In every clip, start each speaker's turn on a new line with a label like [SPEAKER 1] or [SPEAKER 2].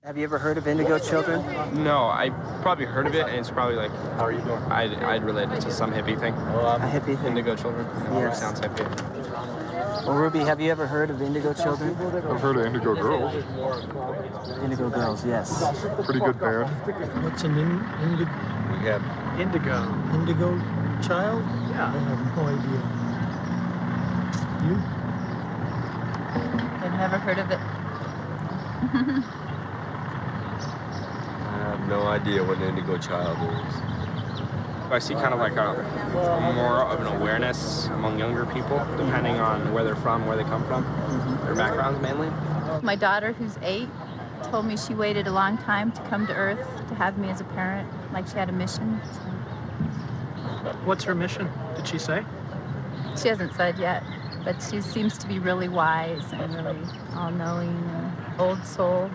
[SPEAKER 1] Have you ever heard of Indigo Children?
[SPEAKER 2] No, I probably heard of it, and it's probably like,
[SPEAKER 3] How are you doing?
[SPEAKER 2] I'd relate it to some hippie thing.
[SPEAKER 1] A hippie thing.
[SPEAKER 2] Indigo Children.
[SPEAKER 1] Yes.
[SPEAKER 2] Sounds hippie.
[SPEAKER 1] Well, Ruby, have you ever heard of Indigo Children?
[SPEAKER 4] I've heard of Indigo Girls.
[SPEAKER 1] Indigo Girls, yes.
[SPEAKER 4] Pretty good band.
[SPEAKER 5] What's an indigo?
[SPEAKER 3] We have
[SPEAKER 5] Indigo child? Yeah. I have no idea. You?
[SPEAKER 6] I've never heard of it.
[SPEAKER 3] I have no idea what an indigo child is.
[SPEAKER 2] I see kind of like more of an awareness among younger people, depending on where they're from, where they come from, their backgrounds mainly.
[SPEAKER 6] My daughter, who's 8, told me she waited a long time to come to Earth to have me as a parent, like she had a mission. So.
[SPEAKER 5] What's her mission? Did she say?
[SPEAKER 6] She hasn't said yet, but she seems to be really wise and really all-knowing and old soul.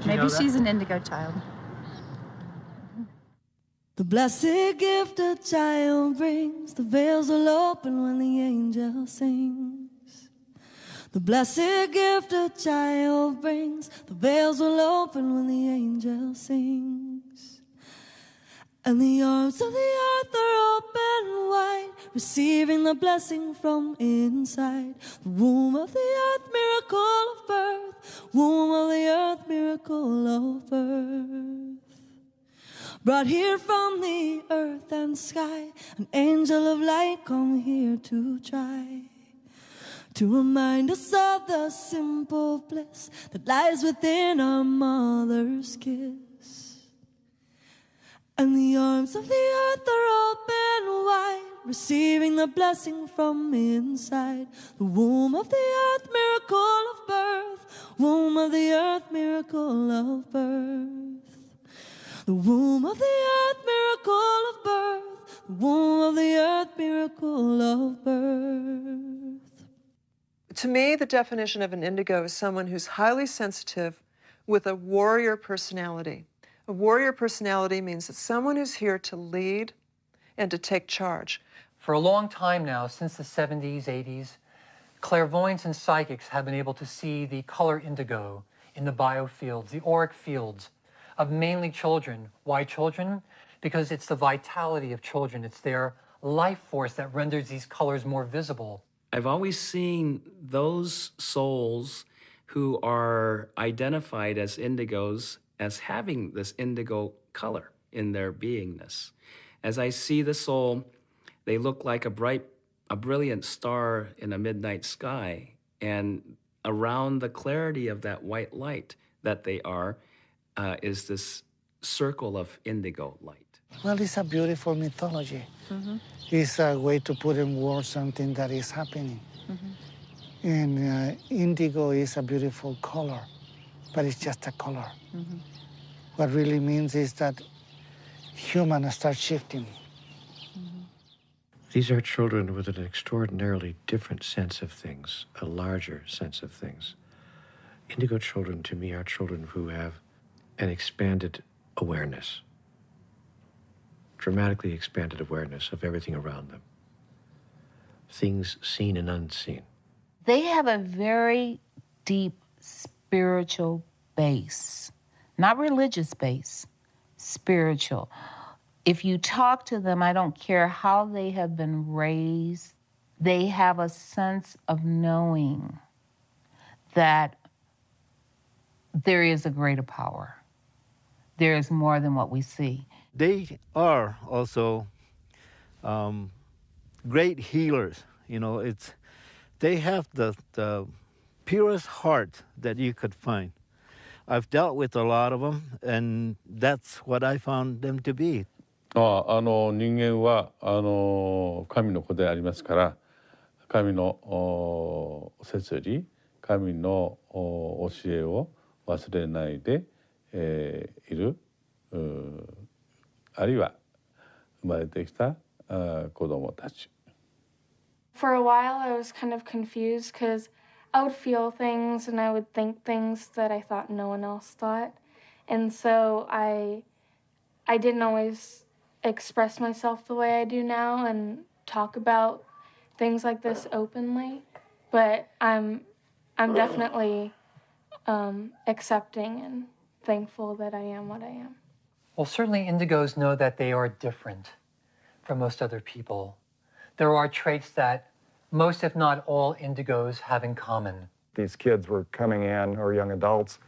[SPEAKER 6] Maybe she's an indigo child.
[SPEAKER 7] The blessed gift a child brings, the veils will open when the angel sings. The blessed gift a child brings, the veils will open when the angel sings. And the arms of the earth are open wide, receiving the blessing from inside. The womb of the earth, miracle of birth. Womb of the earth, miracle of birth. Brought here from the earth and sky, an angel of light come here to try to remind us of the simple bliss that lies within our mother's kiss. And the arms of the earth are open wide, receiving the blessing from inside. The womb of the earth, miracle of birth. Womb of the earth, miracle of birth. The womb of the earth, miracle of birth. The womb of the earth, miracle of birth.
[SPEAKER 8] To me, the definition of an indigo is someone who's highly sensitive with a warrior personality. A warrior personality means it's someone who's here to lead and to take charge.
[SPEAKER 9] For a long time now, since the 70s, 80s, clairvoyants and psychics have been able to see the color indigo in the biofields, the auric fields of mainly children. Why children? Because it's the vitality of children. It's their life force that renders these colors more visible.
[SPEAKER 10] I've always seen those souls who are identified as indigos as having this indigo color in their beingness. As I see the soul, they look like a brilliant star in a midnight sky, and around the clarity of that white light that they are is this circle of indigo light.
[SPEAKER 11] Well, it's a beautiful mythology.
[SPEAKER 6] Mm-hmm.
[SPEAKER 11] It's a way to put in words something that is happening.
[SPEAKER 6] Mm-hmm.
[SPEAKER 11] And indigo is a beautiful color, but it's just a color.
[SPEAKER 6] Mm-hmm.
[SPEAKER 11] What really means is that humans start shifting.
[SPEAKER 6] Mm-hmm.
[SPEAKER 12] These are children with an extraordinarily different sense of things, a larger sense of things. Indigo children, to me, are children who have an expanded awareness, dramatically expanded awareness of everything around them, things seen and unseen.
[SPEAKER 13] They have a very deep spiritual base, not religious base, spiritual. If you talk to them, I don't care how they have been raised, they have a sense of knowing that there is a greater power. There is more than what we see.
[SPEAKER 14] They are also great healers. You know, they have the purest heart that you could find. I've dealt with a lot of them, and that's what I found them to be.
[SPEAKER 15] 人間は神の子でありますから、神の摂理、神の教えを忘れないでいる、あるいは生まれてきた子供たち。
[SPEAKER 16] For a while, I was kind of confused because I would feel things and I would think things that I thought no one else thought, and so I didn't always express myself the way I do now and talk about things like this openly. But I'm definitely accepting and thankful that I am what I am.
[SPEAKER 9] Well, certainly indigos know that they are different from most other people. There are traits that most, if not all, indigos have in common.
[SPEAKER 17] These kids were coming in, or young adults,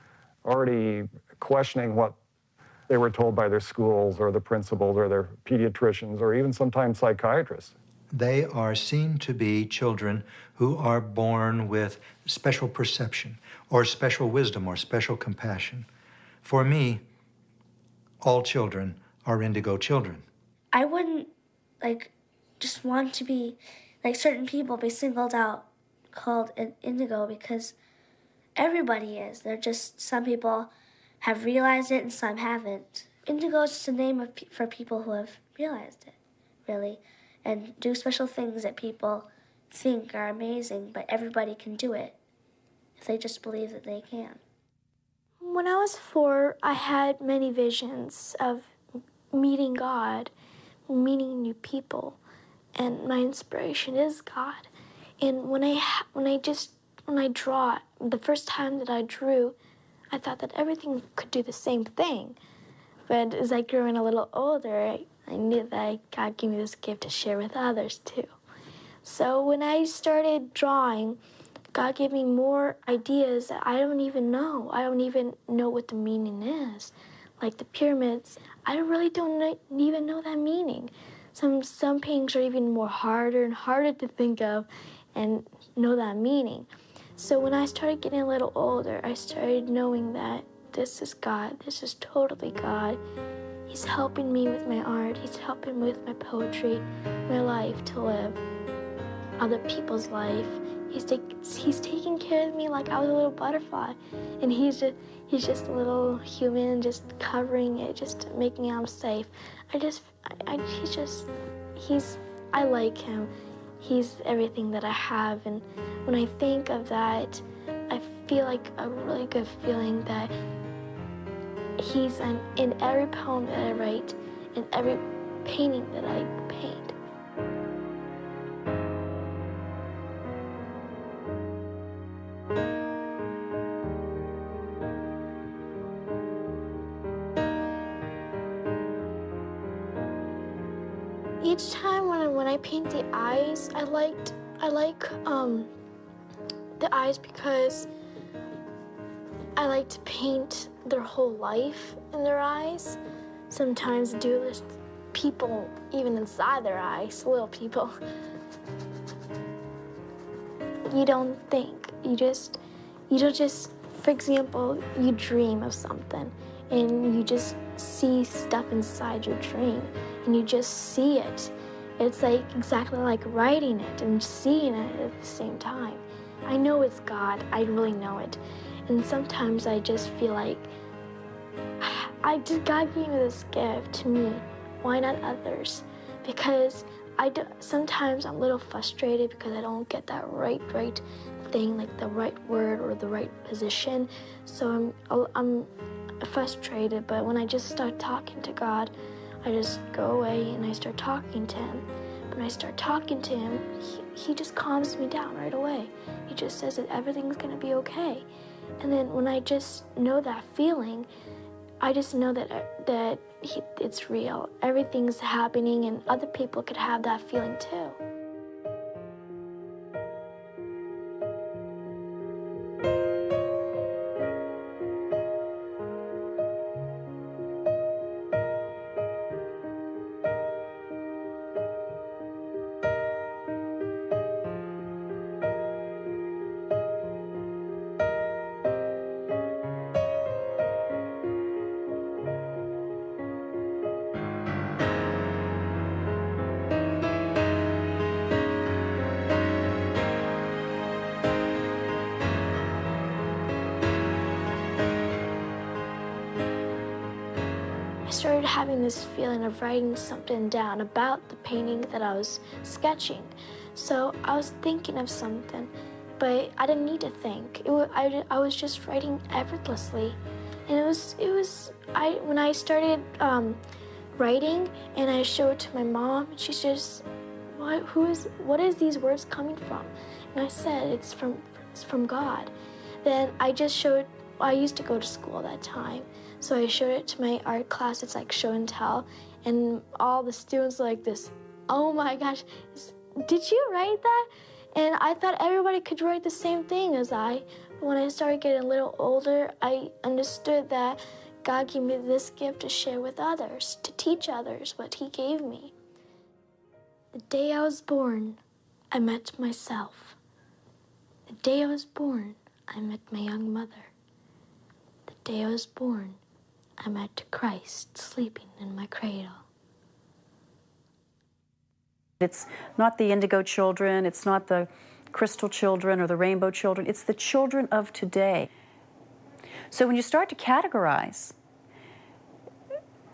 [SPEAKER 17] already questioning what they were told by their schools or the principals or their pediatricians or even sometimes psychiatrists.
[SPEAKER 18] They are seen to be children who are born with special perception or special wisdom or special compassion. For me, all children are indigo children.
[SPEAKER 19] I wouldn't just want to be certain people be singled out called an indigo because everybody is. They're just, some people have realized it and some haven't. Indigo is just a name for people who have realized it, really, and do special things that people think are amazing, but everybody can do it if they just believe that they can.
[SPEAKER 20] When I was 4, I had many visions of meeting God, meeting new people, and my inspiration is God. And when I draw, the first time that I drew, I thought that everything could do the same thing. But as I grew a little older, I knew that God gave me this gift to share with others too. So when I started drawing, God gave me more ideas that I don't even know. I don't even know what the meaning is. Like the pyramids, I really don't even know that meaning. Some paintings are even more harder and harder to think of and know that meaning. So when I started getting a little older, I started knowing that this is God. This is totally God. He's helping me with my art. He's helping me with my poetry, my life to live, other people's life. He's taking care of me like I was a little butterfly, and he's just a little human, just covering it, just making it safe. I like him. He's everything that I have, and when I think of that, I feel like a really good feeling that he's in every poem that I write, in every painting that I paint. Each time when I paint the eyes, I like the eyes because I like to paint their whole life in their eyes. Sometimes do this people even inside their eyes, little people. You don't think, you don't just, for example, you dream of something and you just see stuff inside your dream and you just see it. It's like exactly like writing it and seeing it at the same time. I know it's God, I really know it. And sometimes I just feel like, God gave me this gift to me, why not others? Because sometimes I'm a little frustrated because I don't get that right thing, like the right word or the right position. So I'm frustrated, but when I just start talking to God, I just go away and I start talking to him. When I start talking to him, he just calms me down right away. He just says that everything's gonna be okay. And then when I just know that feeling, I just know that it's real. Everything's happening and other people could have that feeling too. I started having this feeling of writing something down about the painting that I was sketching. So I was thinking of something, but I didn't need to think. I was just writing effortlessly. And when I started writing and I showed it to my mom, she says, what is these words coming from? And I said, it's from God. Then I just showed I used to go to school at that time, so I showed it to my art class. It's like show and tell, and all the students were like this, oh my gosh, did you write that? And I thought everybody could write the same thing as I. But when I started getting a little older, I understood that God gave me this gift to share with others, to teach others what He gave me. The day I was born, I met myself. The day I was born, I met my young mother. The day I was born, I met Christ sleeping in my cradle.
[SPEAKER 21] It's not the indigo children, it's not the crystal children or the rainbow children, it's the children of today. So when you start to categorize,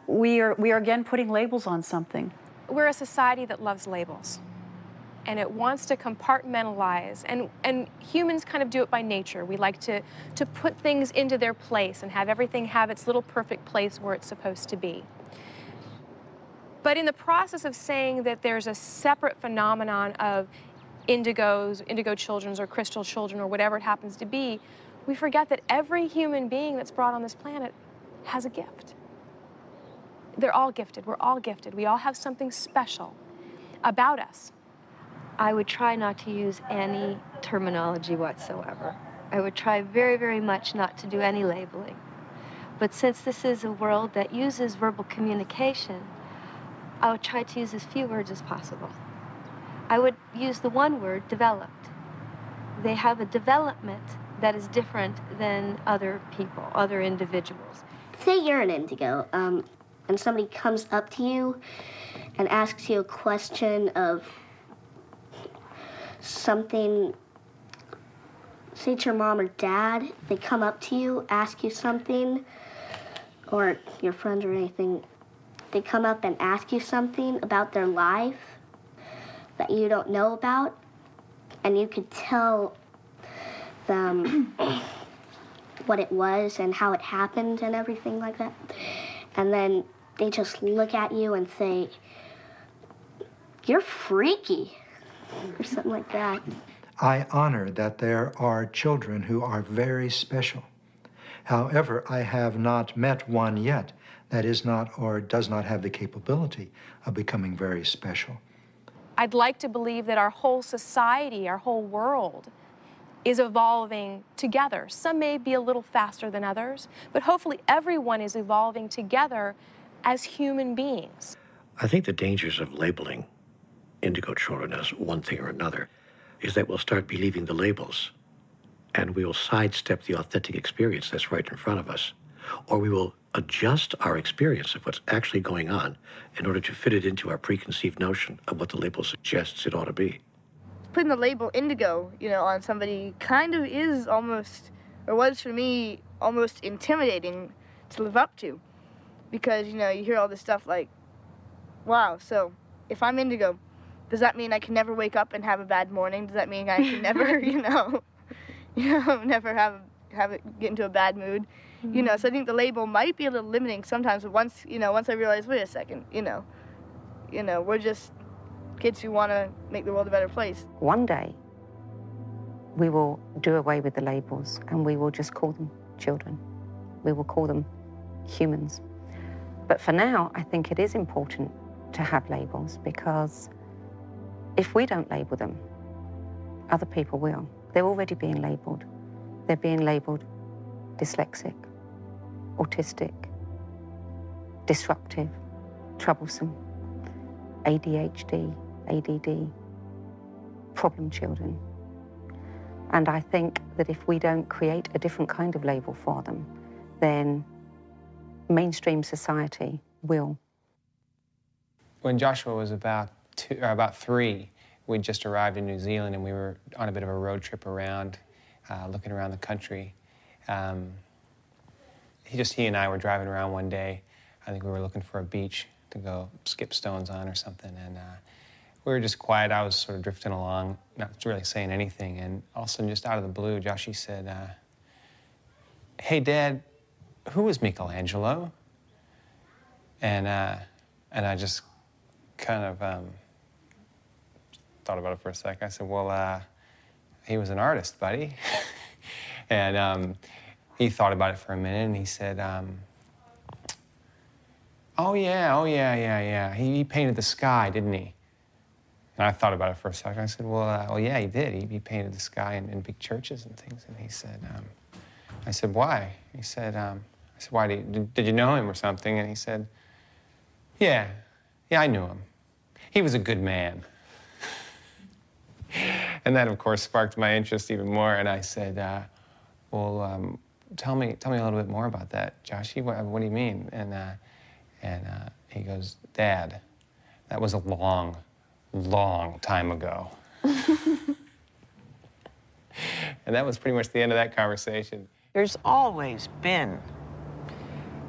[SPEAKER 21] we are again putting labels on something.
[SPEAKER 22] We're a society that loves labels, and it wants to compartmentalize, and humans kind of do it by nature. We like to put things into their place and have everything have its little perfect place where it's supposed to be. But in the process of saying that there's a separate phenomenon of indigos, indigo children, or crystal children, or whatever it happens to be, we forget that every human being that's brought on this planet has a gift. They're all gifted. We're all gifted. We all have something special about us.
[SPEAKER 23] I would try not to use any terminology whatsoever. I would try very, very much not to do any labeling. But since this is a world that uses verbal communication, I would try to use as few words as possible. I would use the one word, developed. They have a development that is different than other people, other individuals.
[SPEAKER 24] Say you're an indigo, and somebody comes up to you and asks you a question of something. Say it's your mom or dad, they come up to you, ask you something, or your friend or anything. They come up and ask you something about their life that you don't know about, and you could tell them what it was and how it happened and everything like that. And then they just look at you and say, "You're freaky," or something like that.
[SPEAKER 18] I honor that there are children who are very special. However, I have not met one yet that is not or does not have the capability of becoming very special.
[SPEAKER 22] I'd like to believe that our whole society, our whole world, is evolving together. Some may be a little faster than others, but hopefully everyone is evolving together as human beings.
[SPEAKER 12] I think the dangers of labeling indigo children as one thing or another is that we'll start believing the labels and we will sidestep the authentic experience that's right in front of us. Or we will adjust our experience of what's actually going on in order to fit it into our preconceived notion of what the label suggests it ought to be.
[SPEAKER 25] Putting the label indigo, on somebody kind of is almost, or was for me, almost intimidating to live up to. Because, you hear all this stuff like, wow, so if I'm indigo, does that mean I can never wake up and have a bad morning? Does that mean I can never, never have it get into a bad mood?
[SPEAKER 22] Mm-hmm.
[SPEAKER 25] So I think the label might be a little limiting sometimes, but once I realize, wait a second, we're just kids who want to make the world a better place.
[SPEAKER 26] One day, we will do away with the labels and we will just call them children. We will call them humans. But for now, I think it is important to have labels because if we don't label them, other people will. They're already being labeled. They're being labeled dyslexic, autistic, disruptive, troublesome, ADHD, ADD, problem children. And I think that if we don't create a different kind of label for them, then mainstream society will.
[SPEAKER 2] When Joshua was about 3, we'd just arrived in New Zealand and we were on a bit of a road trip around, looking around the country. He and I were driving around one day. I think we were looking for a beach to go skip stones on or something, and we were just quiet. I was sort of drifting along, not really saying anything, and all of a sudden, just out of the blue, Joshy said, "Hey, Dad, who was Michelangelo?" And I just kind of thought about it for a sec. I said, "Well, he was an artist, buddy." And he thought about it for a minute, and he said, oh, yeah. He painted the sky, didn't he? And I thought about it for a second. I said, well, yeah, he did. He painted the sky in big churches and things. And he said, I said, why? He said, I said, why, did you know him or something? And he said, yeah, I knew him. He was a good man. And that, of course, sparked my interest even more. And I said, well, tell me a little bit more about that, Joshy. What do you mean? And he goes, Dad, that was a long time ago. And that was pretty much the end of that conversation.
[SPEAKER 1] There's always been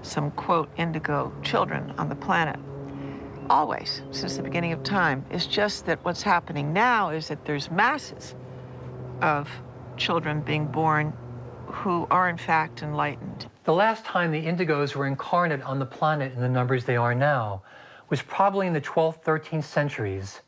[SPEAKER 1] some, quote, indigo children on the planet. Always, since the beginning of time. It's just that what's happening now is that there's masses of children being born who are, in fact, enlightened.
[SPEAKER 9] The last time the indigos were incarnate on the planet in the numbers they are now was probably in the 12th, 13th centuries.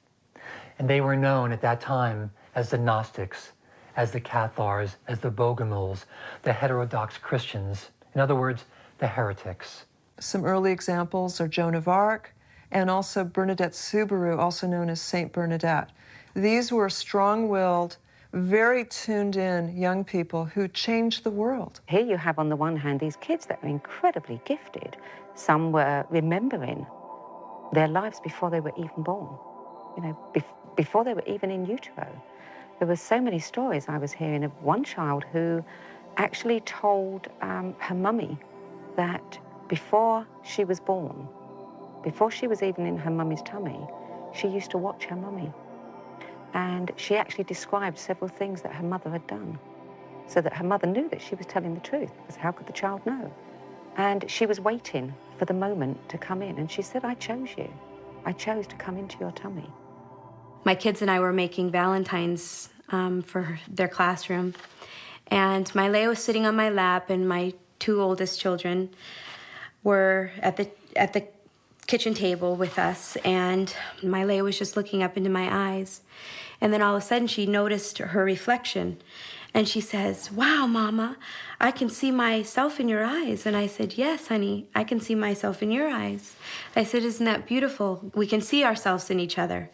[SPEAKER 9] And they were known at that time as the Gnostics, as the Cathars, as the Bogomils, the heterodox Christians. In other words, the heretics.
[SPEAKER 1] Some early examples are Joan of Arc and also Bernadette Soubirous, also known as Saint Bernadette. These were strong-willed, very tuned-in young people who changed the world.
[SPEAKER 26] Here you have, on the one hand, these kids that were incredibly gifted. Some were remembering their lives before they were even born, you know, before they were even in utero. There were so many stories I was hearing of one child who actually told her mummy that before she was born, before she was even in her mummy's tummy, she used to watch her mummy. And she actually described several things that her mother had done, so that her mother knew that she was telling the truth, because how could the child know? And she was waiting for the moment to come in, and she said, I chose you. I chose to come into your tummy.
[SPEAKER 3] My kids and I were making Valentines for their classroom, and my Leia was sitting on my lap, and my two oldest children were at the kitchen table with us, and my Leia was just looking up into my eyes. And then all of a sudden she noticed her reflection, and she says, wow, Mama, I can see myself in your eyes. And I said, yes, honey, I can see myself in your eyes. I said, isn't that beautiful? We can see ourselves in each other.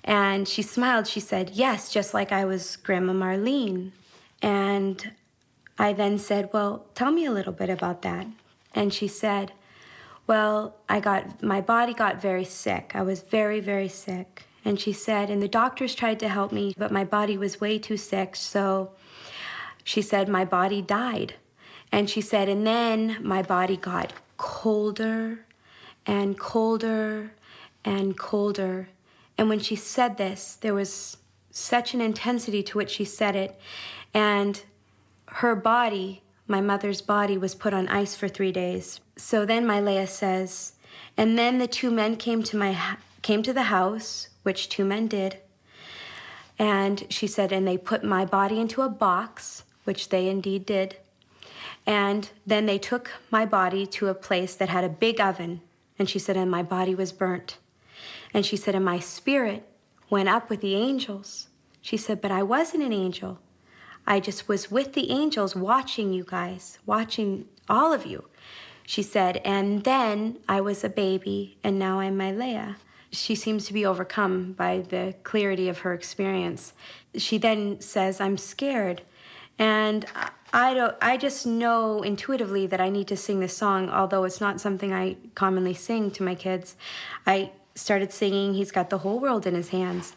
[SPEAKER 3] And she smiled. She said, yes, just like I was Grandma Marlene. And I then said, well, tell me a little bit about that. And she said, well, my body got very sick. I was very, very sick. And she said, and the doctors tried to help me, but my body was way too sick. So she said, my body died. And she said, and then my body got colder and colder and colder. And when she said this, there was such an intensity to which she said it. And her body, my mother's body, was put on ice for 3 days. So then my Leia says, and then the two men came to the house, which two men did. And she said, and they put my body into a box, which they indeed did. And then they took my body to a place that had a big oven. And she said, and my body was burnt. And she said, and my spirit went up with the angels. She said, but I wasn't an angel. I just was with the angels watching you guys, watching all of you. She said, and then I was a baby, and now I'm my Leia. She seems to be overcome by the clarity of her experience. She then says, I'm scared. And I just know intuitively that I need to sing this song, although it's not something I commonly sing to my kids. I started singing He's Got the Whole World in His Hands.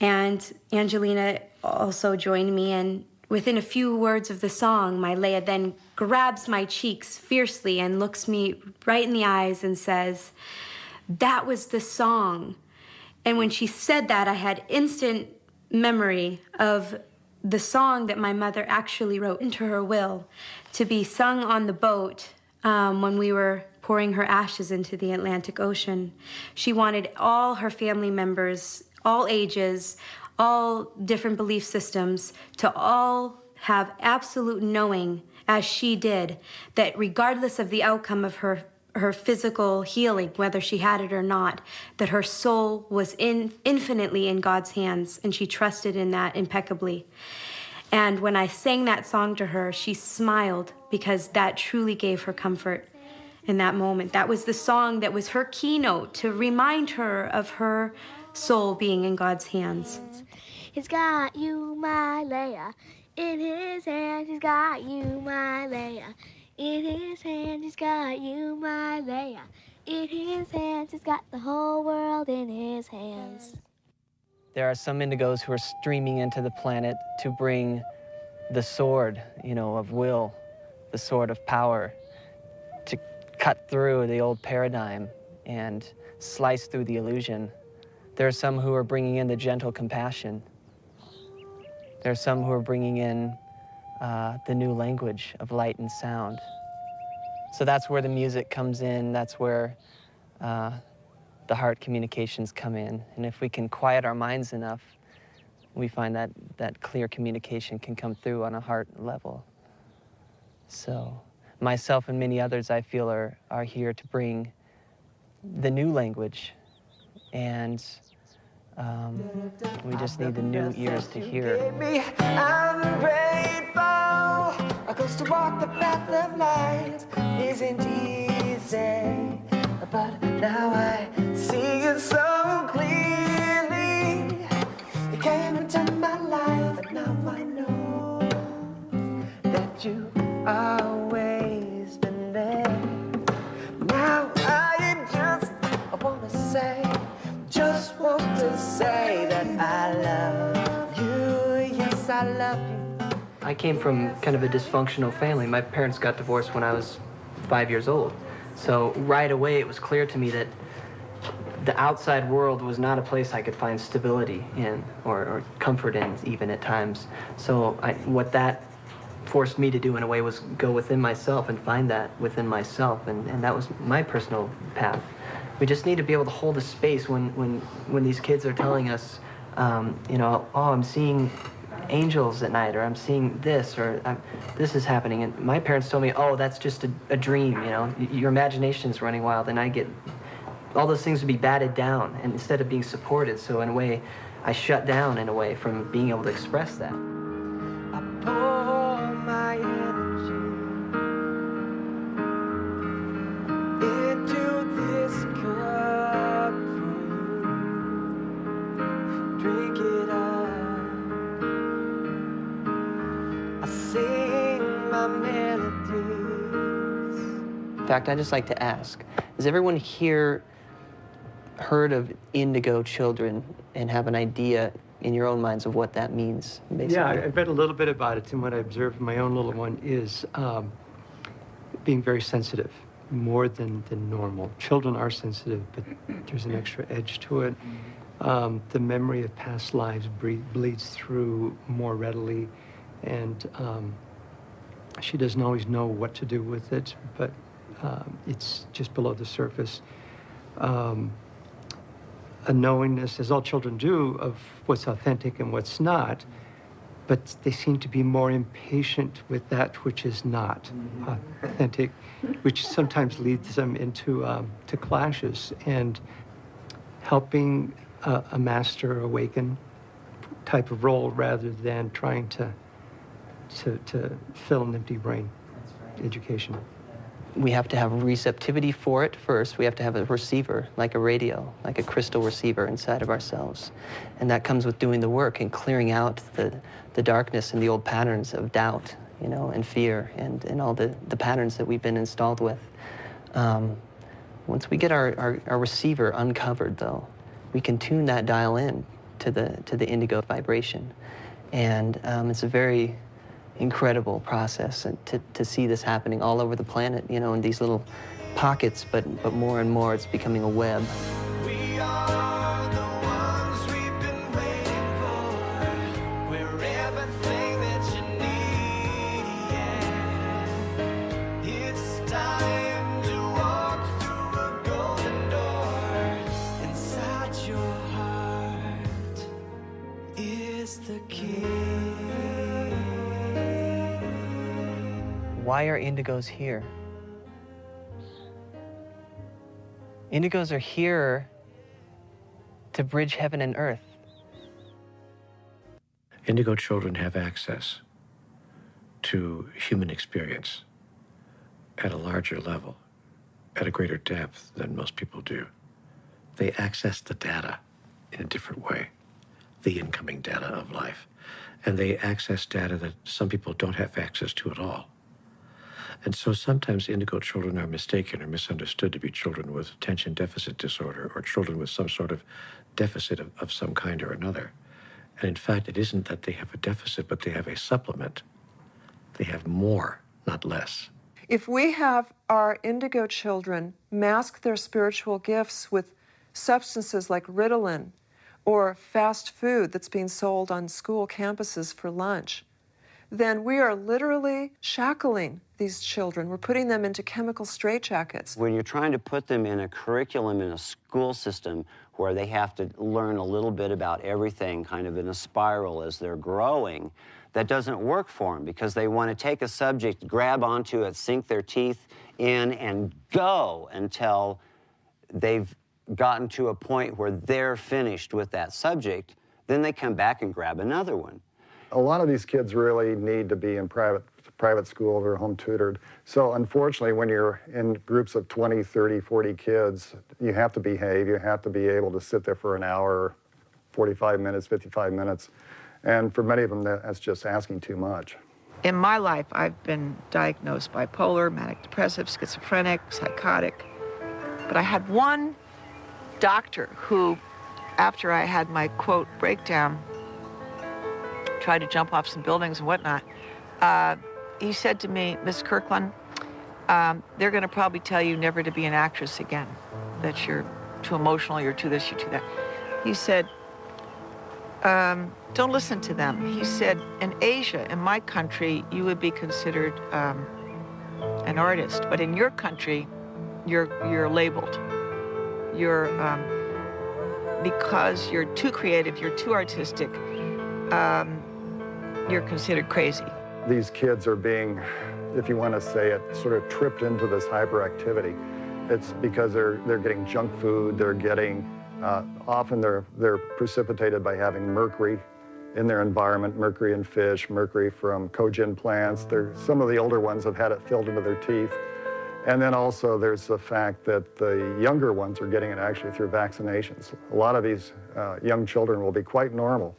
[SPEAKER 3] And Angelina also joined me, and within a few words of the song, my Leia then grabs my cheeks fiercely and looks me right in the eyes and says, that was the song. And when she said that, I had instant memory of the song that my mother actually wrote into her will to be sung on the boat when we were pouring her ashes into the Atlantic Ocean. She wanted all her family members, all ages, all different belief systems, to all have absolute knowing, as she did, that regardless of the outcome of her physical healing, whether she had it or not, that her soul was infinitely in God's hands, and she trusted in that impeccably. And when I sang that song to her, she smiled because that truly gave her comfort in that moment. That was the song that was her keynote to remind her of her soul being in God's hands.
[SPEAKER 20] He's got you, my Leia. In his hands, he's got you, my Leia. In his hands, he's got you, my Leia. In his hands, he's got the whole world in his hands.
[SPEAKER 4] There are some indigos who are streaming into the planet to bring the sword, of will, the sword of power, to cut through the old paradigm and slice through the illusion. There are some who are bringing in the gentle compassion. There are some who are bringing in the new language of light and sound. So that's where the music comes in. That's where the heart communications come in. And if we can quiet our minds enough, we find that clear communication can come through on a heart level. So myself and many others, I feel, are here to bring the new language. And we just need the new ears to hear.
[SPEAKER 5] I'm grateful, because to walk the path of light isn't easy. But now I see it so clearly. You came into my life, and now I know that you always been there. Now I just want to say that I love you. Yes, I love you.
[SPEAKER 4] I came from kind of a dysfunctional family. My parents got divorced when I was 5 years old. So right away it was clear to me that the outside world was not a place I could find stability in or comfort in even at times. So what that forced me to do in a way was go within myself and find that within myself, and that was my personal path. We just need to be able to hold a space when these kids are telling us, oh, I'm seeing angels at night, or I'm seeing this, or this is happening. And my parents told me, oh, that's just a dream, your imagination is running wild. And I get, all those things would be batted down, and instead of being supported. So in a way, I shut down in a way from being able to express that.
[SPEAKER 5] Pour my energy into this cup for you. Drink it up. I sing my melodies.
[SPEAKER 4] In fact, I just like to ask, has everyone here heard of indigo children and have an idea in your own minds of what that means, basically?
[SPEAKER 7] Yeah, I read a little bit about it, and what I observed in my own little one is being very sensitive, more than normal. Children are sensitive, but there's an extra edge to it. The memory of past lives bleeds through more readily, and she doesn't always know what to do with it, but it's just below the surface. A knowingness, as all children do, of what's authentic and what's not, but they seem to be more impatient with that which is not authentic, which sometimes leads them into to clashes. And helping a master awaken type of role rather than trying to fill an empty brain. Education.
[SPEAKER 4] We have to have receptivity for it first. We have to have a receiver, like a radio, like a crystal receiver inside of ourselves. And that comes with doing the work and clearing out the darkness and the old patterns of doubt, and fear and all the patterns that we've been installed with. Once we get our receiver uncovered, though, we can tune that dial in to the indigo vibration. And it's a very incredible process, and to see this happening all over the planet, in these little pockets, but more and more it's becoming a web.
[SPEAKER 5] We are the ones we've been waiting for. We're everything that you need, yeah. It's time to walk through a golden door. Inside your heart is the key.
[SPEAKER 4] Why are indigos here? Indigos are here to bridge heaven and earth.
[SPEAKER 12] Indigo children have access to human experience at a larger level, at a greater depth than most people do. They access the data in a different way, the incoming data of life. And they access data that some people don't have access to at all. And so sometimes indigo children are mistaken or misunderstood to be children with attention deficit disorder or children with some sort of deficit of some kind or another. And in fact, it isn't that they have a deficit, but they have a supplement. They have more, not less.
[SPEAKER 6] If we have our indigo children mask their spiritual gifts with substances like Ritalin or fast food that's being sold on school campuses for lunch, then we are literally shackling these children. We're putting them into chemical straitjackets.
[SPEAKER 8] When you're trying to put them in a curriculum in a school system where they have to learn a little bit about everything kind of in a spiral as they're growing, that doesn't work for them because they want to take a subject, grab onto it, sink their teeth in, and go until they've gotten to a point where they're finished with that subject. Then they come back and grab another one.
[SPEAKER 17] A lot of these kids really need to be in private schools or home tutored. So unfortunately, when you're in groups of 20, 30, 40 kids, you have to behave. You have to be able to sit there for an hour, 45 minutes, 55 minutes. And for many of them, that's just asking too much.
[SPEAKER 1] In my life, I've been diagnosed bipolar, manic depressive, schizophrenic, psychotic. But I had one doctor who, after I had my, quote, breakdown, tried to jump off some buildings and whatnot, he said to me, Miss Kirkland, they're going to probably tell you never to be an actress again, that you're too emotional, you're too this, you're too that. He said, don't listen to them. He said, in Asia, in my country, you would be considered an artist, but in your country, you're labeled. You're, because you're too creative, you're too artistic, you're considered crazy.
[SPEAKER 17] These kids are being, if you want to say it, sort of tripped into this hyperactivity. It's because they're getting junk food, they're getting, often they're precipitated by having mercury in their environment, mercury in fish, mercury from cogen plants. Some of the older ones have had it filled into their teeth. And then also there's the fact that the younger ones are getting it actually through vaccinations. A lot of these young children will be quite normal,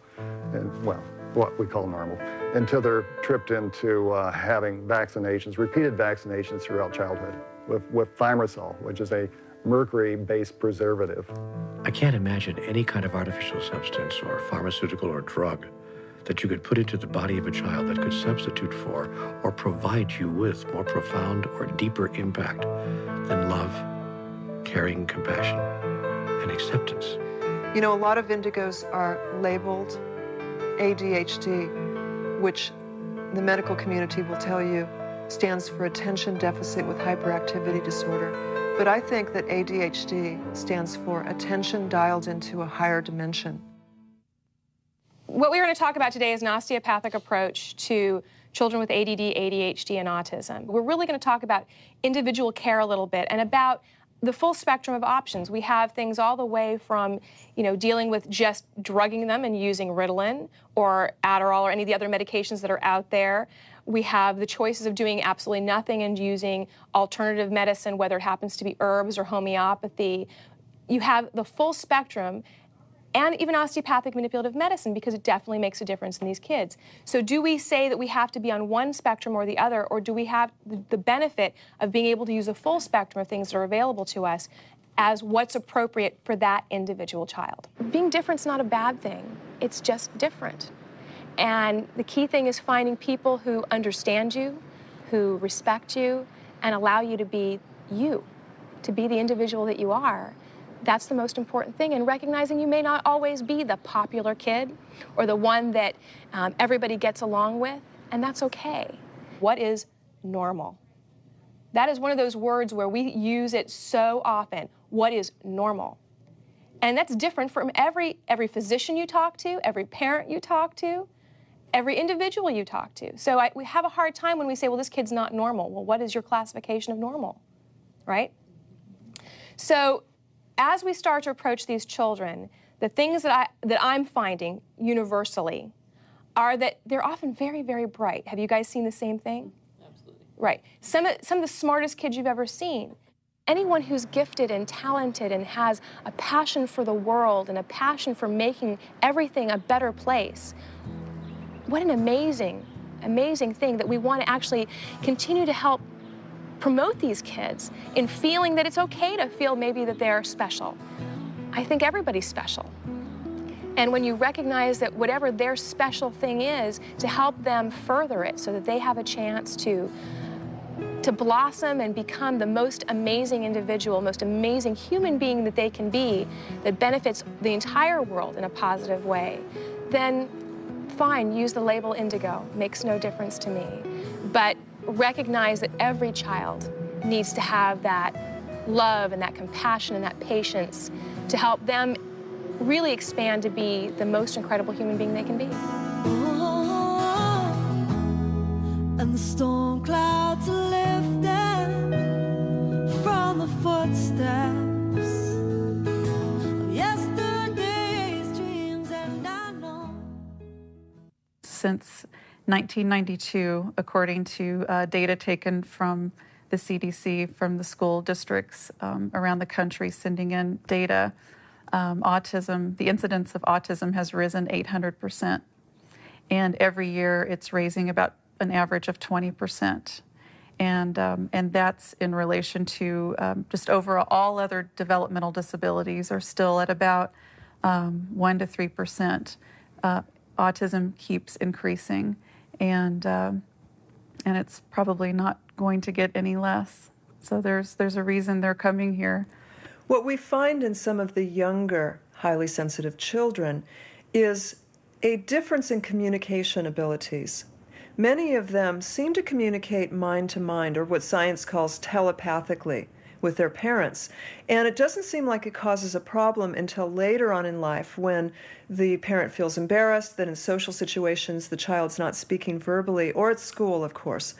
[SPEAKER 17] and, well, what we call normal, until they're tripped into having vaccinations, repeated vaccinations throughout childhood with thimerosal, which is a mercury-based preservative.
[SPEAKER 12] I can't imagine any kind of artificial substance or pharmaceutical or drug that you could put into the body of a child that could substitute for or provide you with more profound or deeper impact than love, caring, compassion, and acceptance.
[SPEAKER 6] You know, a lot of indigos are labeled ADHD, which the medical community will tell you stands for attention deficit with hyperactivity disorder. But I think that ADHD stands for attention dialed into a higher dimension.
[SPEAKER 22] What we're going to talk about today is an osteopathic approach to children with ADD, ADHD, and autism. We're really going to talk about individual care a little bit and about the full spectrum of options. We have things all the way from, dealing with just drugging them and using Ritalin or Adderall or any of the other medications that are out there. We have the choices of doing absolutely nothing and using alternative medicine, whether it happens to be herbs or homeopathy. You have the full spectrum, and even osteopathic manipulative medicine, because it definitely makes a difference in these kids. So do we say that we have to be on one spectrum or the other, or do we have the benefit of being able to use a full spectrum of things that are available to us as what's appropriate for that individual child? Being different's not a bad thing. It's just different. And the key thing is finding people who understand you, who respect you, and allow you to be you, to be the individual that you are. That's the most important thing, and recognizing you may not always be the popular kid or the one that everybody gets along with, and that's okay. What is normal? That is one of those words where we use it so often. What is normal? And that's different from every physician you talk to, every parent you talk to, every individual you talk to. So we have a hard time when we say, well, this kid's not normal. Well, what is your classification of normal, right? So as we start to approach these children, the things that I'm finding universally are that they're often very, very bright. Have you guys seen the same thing? Absolutely. Right. Some of the smartest kids you've ever seen. Anyone who's gifted and talented and has a passion for the world and a passion for making everything a better place, what an amazing, amazing thing that we want to actually continue to help promote these kids in feeling that it's okay to feel maybe that they're special. I think everybody's special. And when you recognize that whatever their special thing is, to help them further it so that they have a chance to blossom and become the most amazing individual, most amazing human being that they can be, that benefits the entire world in a positive way, then fine, use the label indigo. Makes no difference to me. But recognize that every child needs to have that love and that compassion and that patience to help them really expand to be the most incredible human being they can be.
[SPEAKER 5] And the storm clouds are lifting from the footsteps of yesterday's dreams, and I know.
[SPEAKER 10] Since 1992, according to data taken from the CDC, from the school districts around the country sending in data, autism, the incidence of autism has risen 800%. And every year it's raising about an average of 20%. And that's in relation to just overall, all other developmental disabilities are still at about 1 to 3%. Autism keeps increasing, and it's probably not going to get any less. So there's a reason they're coming here.
[SPEAKER 6] What we find in some of the younger, highly sensitive children is a difference in communication abilities. Many of them seem to communicate mind to mind, or what science calls telepathically, with their parents. And it doesn't seem like it causes a problem until later on in life when the parent feels embarrassed that in social situations the child's not speaking verbally, or at school, of course.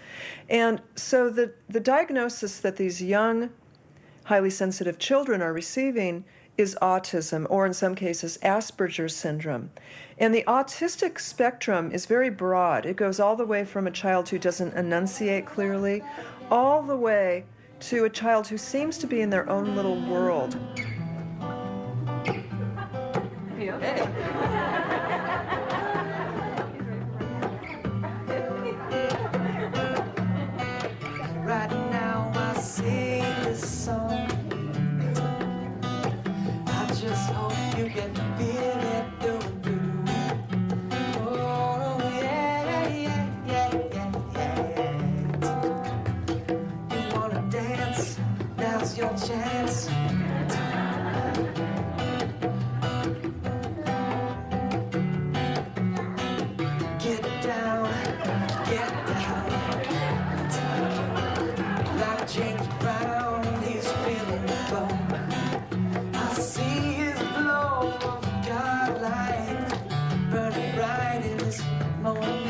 [SPEAKER 6] And so the diagnosis that these young, highly sensitive children are receiving is autism, or in some cases Asperger's syndrome. And the autistic spectrum is very broad. It goes all the way from a child who doesn't enunciate clearly, all the way to a child who seems to be in their own little world.
[SPEAKER 5] Right now I sing this song. I just hope you can feel it through and through. Oh yeah, yeah, yeah, yeah, yeah. You wanna dance? Now's your chance. Get down, get down. Like James Brown, he's feeling the flow. I see his glow of godlight burning bright in this moment.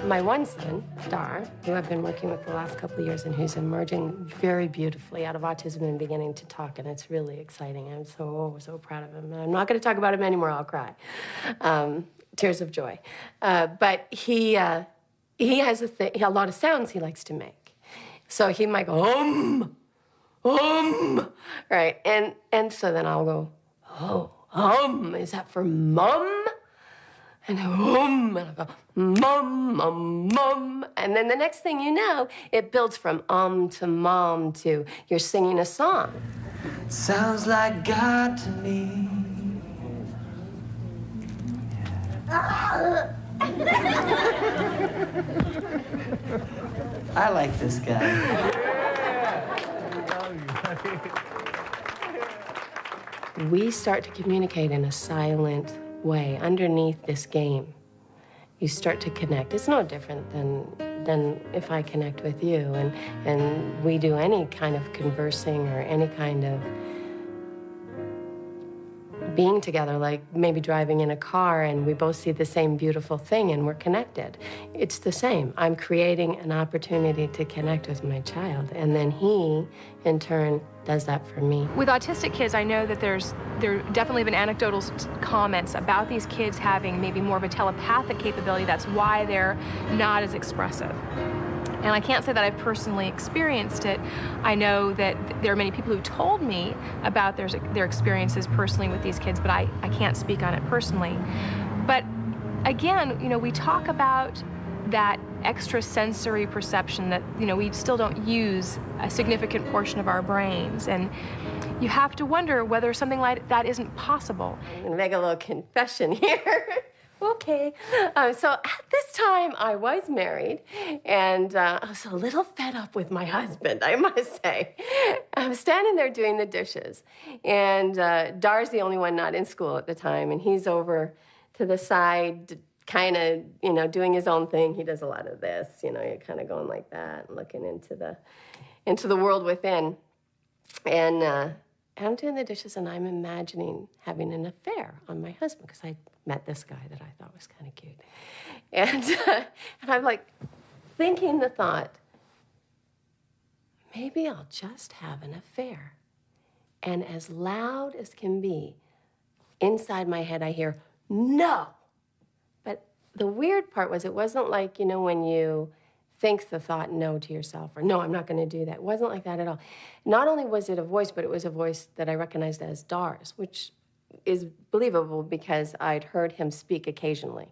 [SPEAKER 11] My one son, Dar, who I've been working with the last couple of years and who's emerging very beautifully out of autism and beginning to talk, and it's really exciting. I'm so proud of him. And I'm not going to talk about him anymore, I'll cry. Tears of joy. But he has a lot of sounds he likes to make. So he might go, right? And so then I'll go, is that for mum? And and I'll go, mum. And then the next thing you know, it builds from to mom to you're singing a song.
[SPEAKER 5] Sounds like God to me. I like this guy.
[SPEAKER 11] We start to communicate in a silent way underneath this game. You start to connect. It's no different than if I connect with you and we do any kind of conversing or any kind of being together, like maybe driving in a car and we both see the same beautiful thing and we're connected. It's the same. I'm creating an opportunity to connect with my child, and then he, in turn, does that for me.
[SPEAKER 22] With autistic kids, I know that there definitely been anecdotal comments about these kids having maybe more of a telepathic capability. That's why they're not as expressive. And I can't say that I've personally experienced it. I know that there are many people who've told me about their experiences personally with these kids, but I can't speak on it personally. But again, you know, we talk about that extrasensory perception that, you know, we still don't use a significant portion of our brains. And you have to wonder whether something like that isn't possible.
[SPEAKER 11] I'm gonna make a little confession here. Okay. So at this time, I was married, and I was a little fed up with my husband, I must say. I was standing there doing the dishes, and Dar's the only one not in school at the time, and he's over to the side, kind of, you know, doing his own thing. He does a lot of this, you know, you're kind of going like that, and looking into the world within. And I'm doing the dishes, and I'm imagining having an affair on my husband, because I met this guy that I thought was kind of cute. And I'm like thinking the thought, maybe I'll just have an affair. And as loud as can be, inside my head I hear, no. But the weird part was, it wasn't like, you know, when you think the thought no to yourself, or no, I'm not going to do that. It wasn't like that at all. Not only was it a voice, but it was a voice that I recognized as Dar's, which is believable because I'd heard him speak occasionally.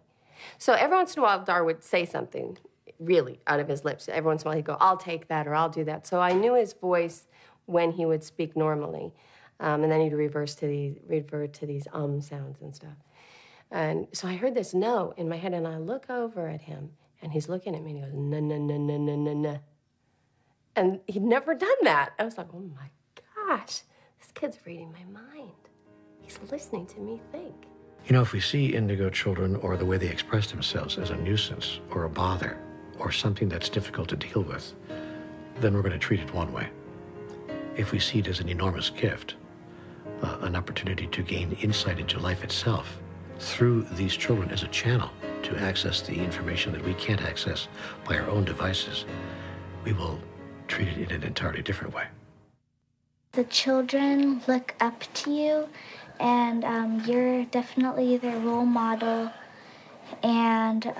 [SPEAKER 11] So every once in a while, Dar would say something really out of his lips. Every once in a while, he'd go, I'll take that, or I'll do that. So I knew his voice when he would speak normally. And then he'd revert to these sounds and stuff. And so I heard this no in my head, and I look over at him, and he's looking at me, and he goes, no, no, no, no, no, no, no. And he'd never done that. I was like, oh my gosh, this kid's reading my mind. He's listening to me think.
[SPEAKER 12] You know, if we see indigo children or the way they express themselves as a nuisance or a bother or something that's difficult to deal with, then we're going to treat it one way. If we see it as an enormous gift, an opportunity to gain insight into life itself through these children as a channel to access the information that we can't access by our own devices, we will treat it in an entirely different way.
[SPEAKER 20] The children look up to you, and you're definitely their role model. And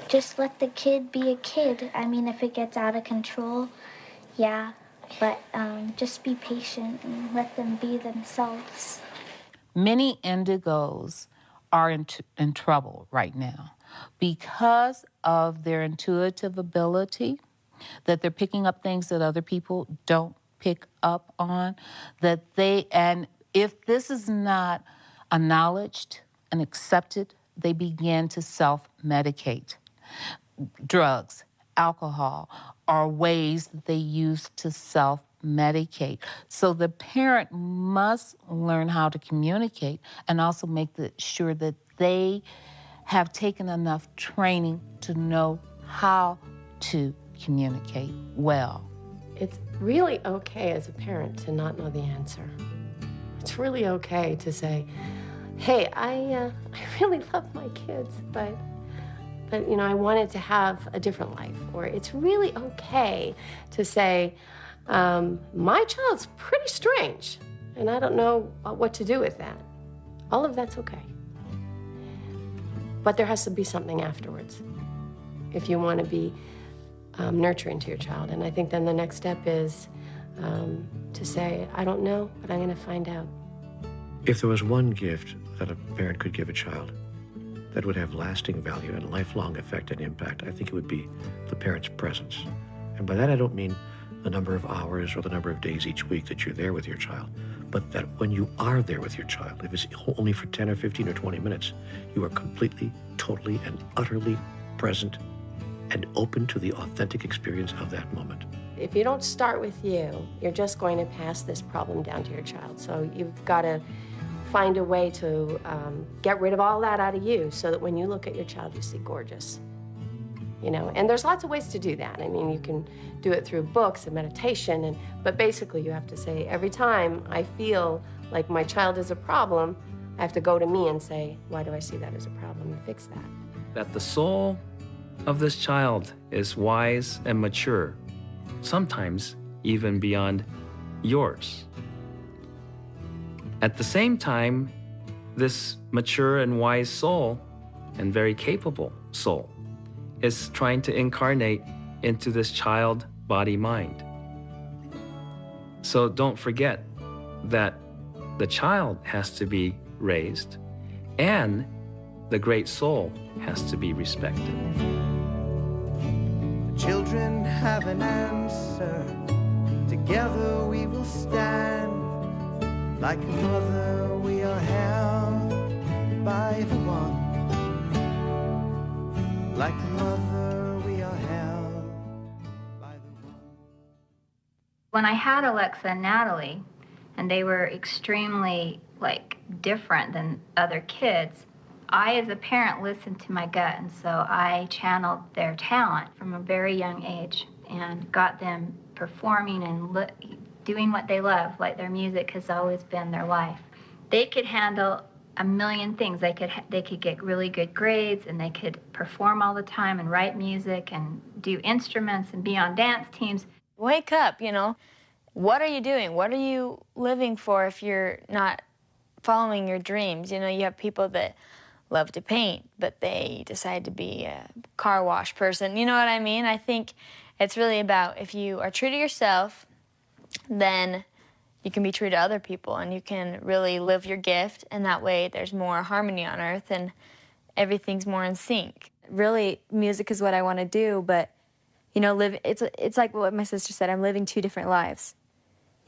[SPEAKER 20] just let the kid be a kid. I mean, if it gets out of control, yeah, but just be patient and let them be themselves.
[SPEAKER 13] Many indigos are in trouble right now because of their intuitive ability, that they're picking up things that other people don't pick up on, and if this is not acknowledged and accepted, they begin to self-medicate. Drugs, alcohol are ways that they use to self-medicate. So the parent must learn how to communicate and also make sure that they have taken enough training to know how to communicate well.
[SPEAKER 11] It's really okay as a parent to not know the answer. It's really okay to say, hey, I really love my kids, but you know, I wanted to have a different life. Or it's really okay to say, my child's pretty strange, and I don't know what to do with that. All of that's okay. But there has to be something afterwards if you want to be nurturing to your child. And I think then the next step is to say, I don't know, but I'm going to find out.
[SPEAKER 12] If there was one gift that a parent could give a child that would have lasting value and lifelong effect and impact, I think it would be the parent's presence. And by that, I don't mean the number of hours or the number of days each week that you're there with your child, but that when you are there with your child, if it's only for 10 or 15 or 20 minutes, you are completely, totally, and utterly present and open to the authentic experience of that moment.
[SPEAKER 11] If you don't start with you, you're just going to pass this problem down to your child. So you've got to find a way to get rid of all that out of you so that when you look at your child, you see gorgeous. you know. And there's lots of ways to do that. I mean, you can do it through books and meditation, but basically you have to say, every time I feel like my child is a problem, I have to go to me and say, why do I see that as a problem, and fix that.
[SPEAKER 14] That the soul of this child is wise and mature, sometimes even beyond yours. At the same time, this mature and wise soul, and very capable soul, is trying to incarnate into this child body mind. So don't forget that the child has to be raised and the great soul has to be respected.
[SPEAKER 5] The children have an answer. Together we will stand. Like a mother, we are held by the one. Like a mother, we are held by the one.
[SPEAKER 15] When I had Alexa and Natalie, and they were extremely, different than other kids, I, as a parent, listened to my gut, and so I channeled their talent from a very young age and got them performing and doing what they love, like their music has always been their life. They could handle a million things. They could get really good grades, and they could perform all the time and write music and do instruments and be on dance teams.
[SPEAKER 16] Wake up, you know. What are you doing? What are you living for if you're not following your dreams? You know, you have people that love to paint, but they decide to be a car wash person. You know what I mean? I think it's really about, if you are true to yourself, then you can be true to other people, and you can really live your gift, and that way there's more harmony on earth and everything's more in sync.
[SPEAKER 19] Really, music is what I want to do, but, you know, it's like what my sister said, I'm living two different lives.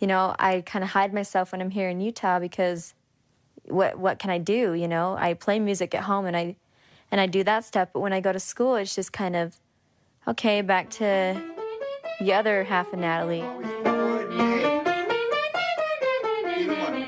[SPEAKER 19] You know, I kind of hide myself when I'm here in Utah because what can I do, you know? I play music at home and I do that stuff, but when I go to school, it's just kind of, okay, back to the other half of Natalie.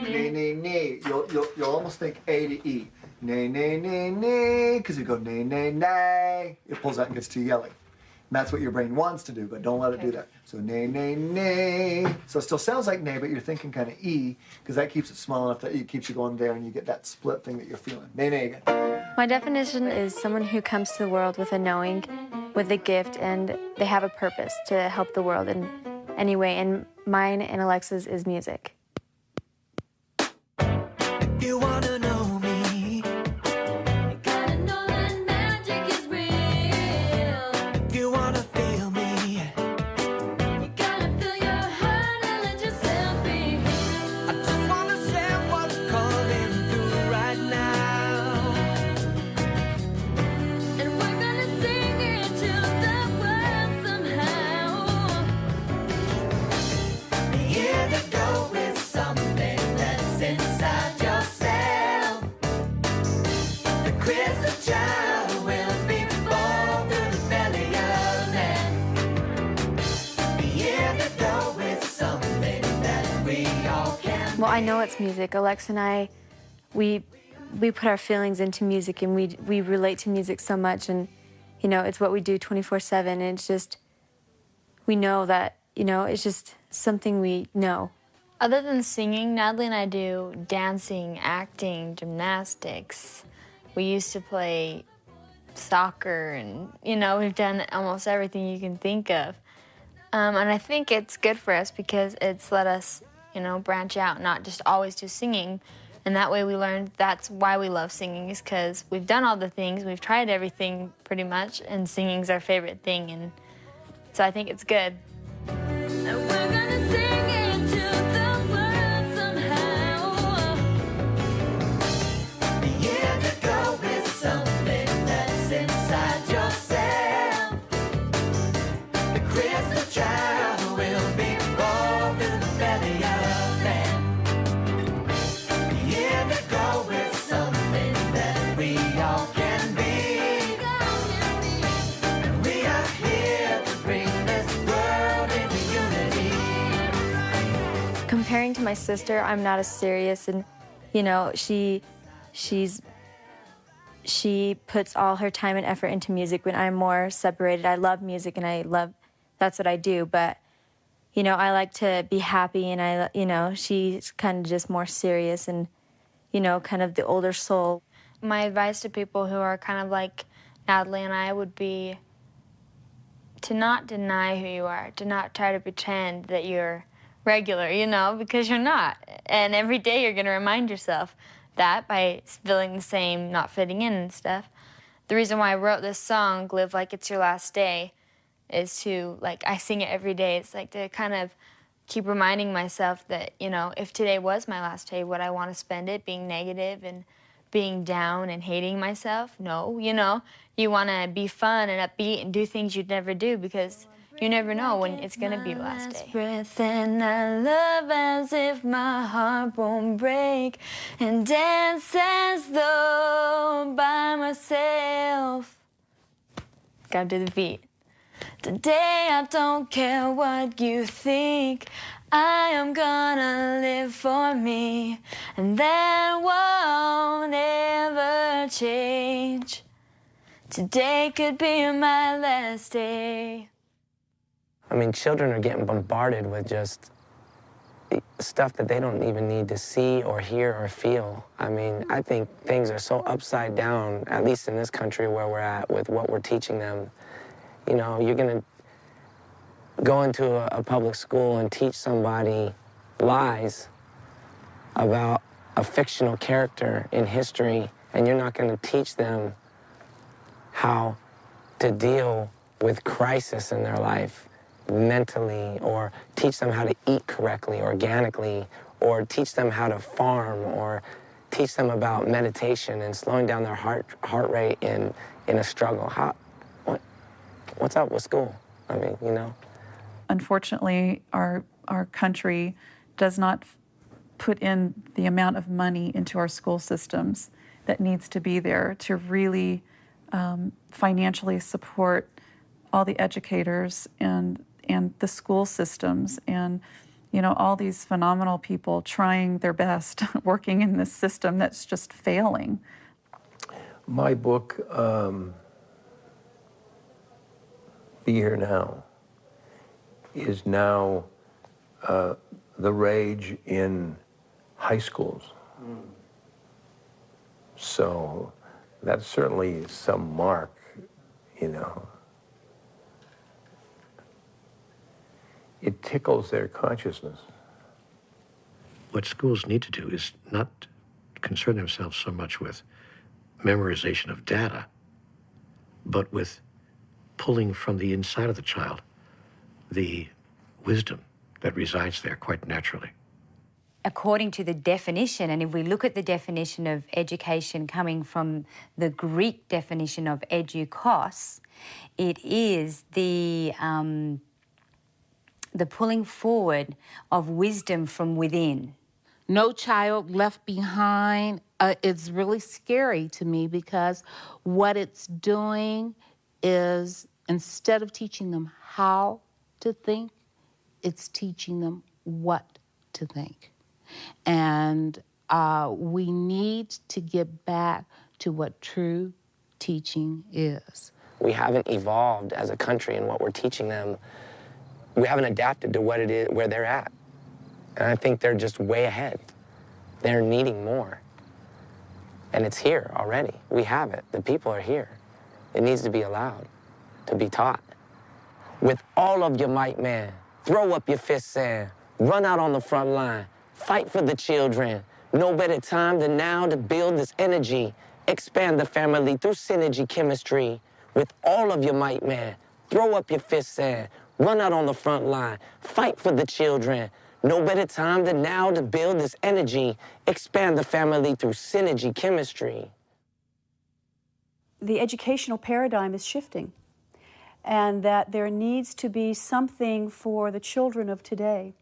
[SPEAKER 21] Nay, nay, nay. You'll almost think A to E. Nay, nay, nay, nay, because you go nay, nay, nay. It pulls out and gets too yelly. And that's what your brain wants to do, but don't let it do that. So nay, nay, nay. So it still sounds like nay, but you're thinking kind of E, because that keeps it small enough that it keeps you going there, and you get that split thing that you're feeling. Nay, nay again.
[SPEAKER 19] My definition is someone who comes to the world with a knowing, with a gift, and they have a purpose to help the world in any way, and mine and Alexa's is music.
[SPEAKER 5] If you want to know me, you gotta know that magic is real. If you want to feel me, you gotta feel your heart and let yourself be healed. I just want to share what's coming through right now. And we're gonna sing it to the world somehow. The indigo is something that's inside yourself. The crystal child will be born through the belly of man. The indigo is something that we all can.
[SPEAKER 19] Well, I know it's music. Alexa and I, we put our feelings into music, and we relate to music so much, and, you know, it's what we do 24/7, and it's just, we know that, you know, it's just something we know.
[SPEAKER 16] Other than singing, Natalie and I do dancing, acting, gymnastics. We used to play soccer, and, you know, we've done almost everything you can think of. And I think it's good for us because it's let us, you know, branch out, not just always do singing. And that way we learned that's why we love singing, is because we've done all the things, we've tried everything pretty much, and singing's our favorite thing. And so I think it's good.
[SPEAKER 19] Comparing to my sister, I'm not as serious, and, you know, she's she puts all her time and effort into music when I'm more separated. I love music and that's what I do, but I like to be happy, and she's kind of just more serious and, kind of the older soul.
[SPEAKER 16] My advice to people who are kind of like Natalie and I would be to not deny who you are, to not try to pretend that you're regular, because you're not. And every day you're going to remind yourself that by feeling the same, not fitting in and stuff. The reason why I wrote this song, Live Like It's Your Last Day, is to, I sing it every day. It's to kind of keep reminding myself that, if today was my last day, would I want to spend it being negative and being down and hating myself? No, you want to be fun and upbeat and do things you'd never do, because you never know when it's going to be your last day. Breath and I love as if my heart won't break, and dance as though by myself. Gotta do the beat. Today I don't care what you think, I am gonna live for me, and that won't ever change. Today could be my last day.
[SPEAKER 4] I mean, children are getting bombarded with just stuff that they don't even need to see or hear or feel. I mean, I think things are so upside down, at least in this country where we're at, with what we're teaching them. You're going to go into a public school and teach somebody lies about a fictional character in history, and you're not going to teach them how to deal with crisis in their life mentally, or teach them how to eat correctly, organically, or teach them how to farm, or teach them about meditation and slowing down their heart rate in a struggle. What's up with school? I mean,
[SPEAKER 10] Unfortunately, our country does not put in the amount of money into our school systems that needs to be there to really financially support all the educators and the school systems, and all these phenomenal people trying their best, working in this system that's just failing.
[SPEAKER 2] My book, Be Here Now, is now the rage in high schools. So that's certainly some mark, It tickles their consciousness.
[SPEAKER 12] What schools need to do is not concern themselves so much with memorization of data, but with pulling from the inside of the child the wisdom that resides there quite naturally.
[SPEAKER 9] According to the definition, and if we look at the definition of education coming from the Greek definition of edukos, it is the pulling forward of wisdom from within.
[SPEAKER 13] No child left behind. It's really scary to me, because what it's doing is, instead of teaching them how to think, it's teaching them what to think. And we need to get back to what true teaching is.
[SPEAKER 4] We haven't evolved as a country in what we're teaching them. We haven't adapted to what it is, where they're at. And I think they're just way ahead. They're needing more. And it's here already. We have it. The people are here. It needs to be allowed to be taught. With all of your might, man, throw up your fists and run out on the front line. Fight for the children. No better time than now to build this energy. Expand the family through synergy chemistry. With all of your might, man, throw up your fists and run out on the front line. Fight for the children. No better time than now to build this energy. Expand the family through synergy chemistry.
[SPEAKER 18] The educational paradigm is shifting, and that there needs to be something for the children of today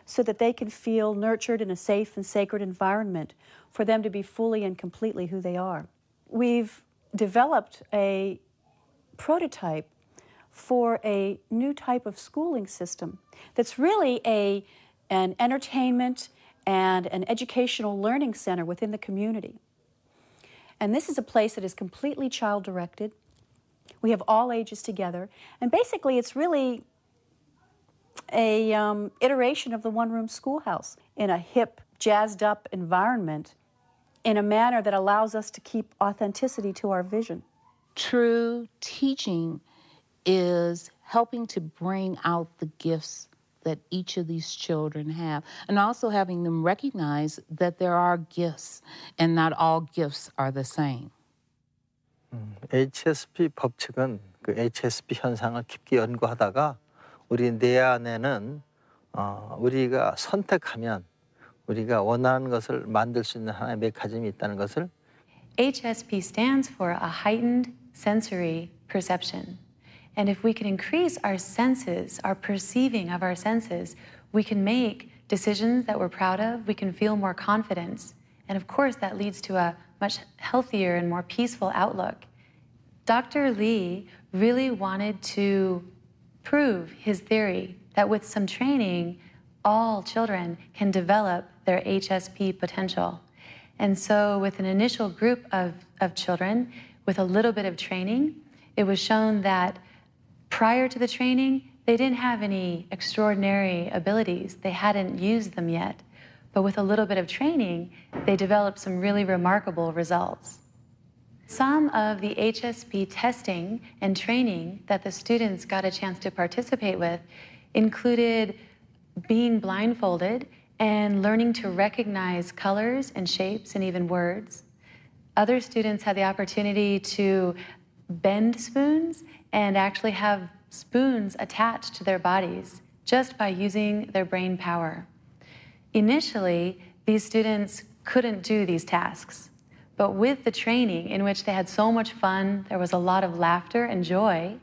[SPEAKER 18] so that they can feel nurtured in a safe and sacred environment for them to be fully and completely who they are. We've developed a prototype for a new type of schooling system that's really an entertainment and an educational learning center within the community. And this is a place that is completely child-directed. We have all ages together. And basically, it's really a iteration of the one-room schoolhouse in a hip, jazzed-up environment in a manner that allows us to keep authenticity to our vision.
[SPEAKER 13] True teaching is helping to bring out the gifts that each of these children have, and also having them recognize that there are gifts and not all gifts are the same.
[SPEAKER 3] HSP 법칙은 그 HSP 현상을 깊게 연구하다가 우리 뇌 안에는 우리가 선택하면 우리가 원하는 것을 만들 수 있는 하나의 메커니즘이 있다는 것을
[SPEAKER 7] HSP stands for a heightened sensory perception. And if we can increase our senses, our perceiving of our senses, we can make decisions that we're proud of, we can feel more confidence. And of course, that leads to a much healthier and more peaceful outlook. Dr. Lee really wanted to prove his theory that with some training, all children can develop their HSP potential. And so with an initial group of children, with a little bit of training, it was shown that prior to the training, they didn't have any extraordinary abilities. They hadn't used them yet. But with a little bit of training, they developed some really remarkable results. Some of the HSP testing and training that the students got a chance to participate with included being blindfolded and learning to recognize colors and shapes and even words. Other students had the opportunity to bend spoons and actually have spoons attached to their bodies just by using their brain power. Initially, these students couldn't do these tasks, but with the training in which they had so much fun, there was a lot of laughter and joy,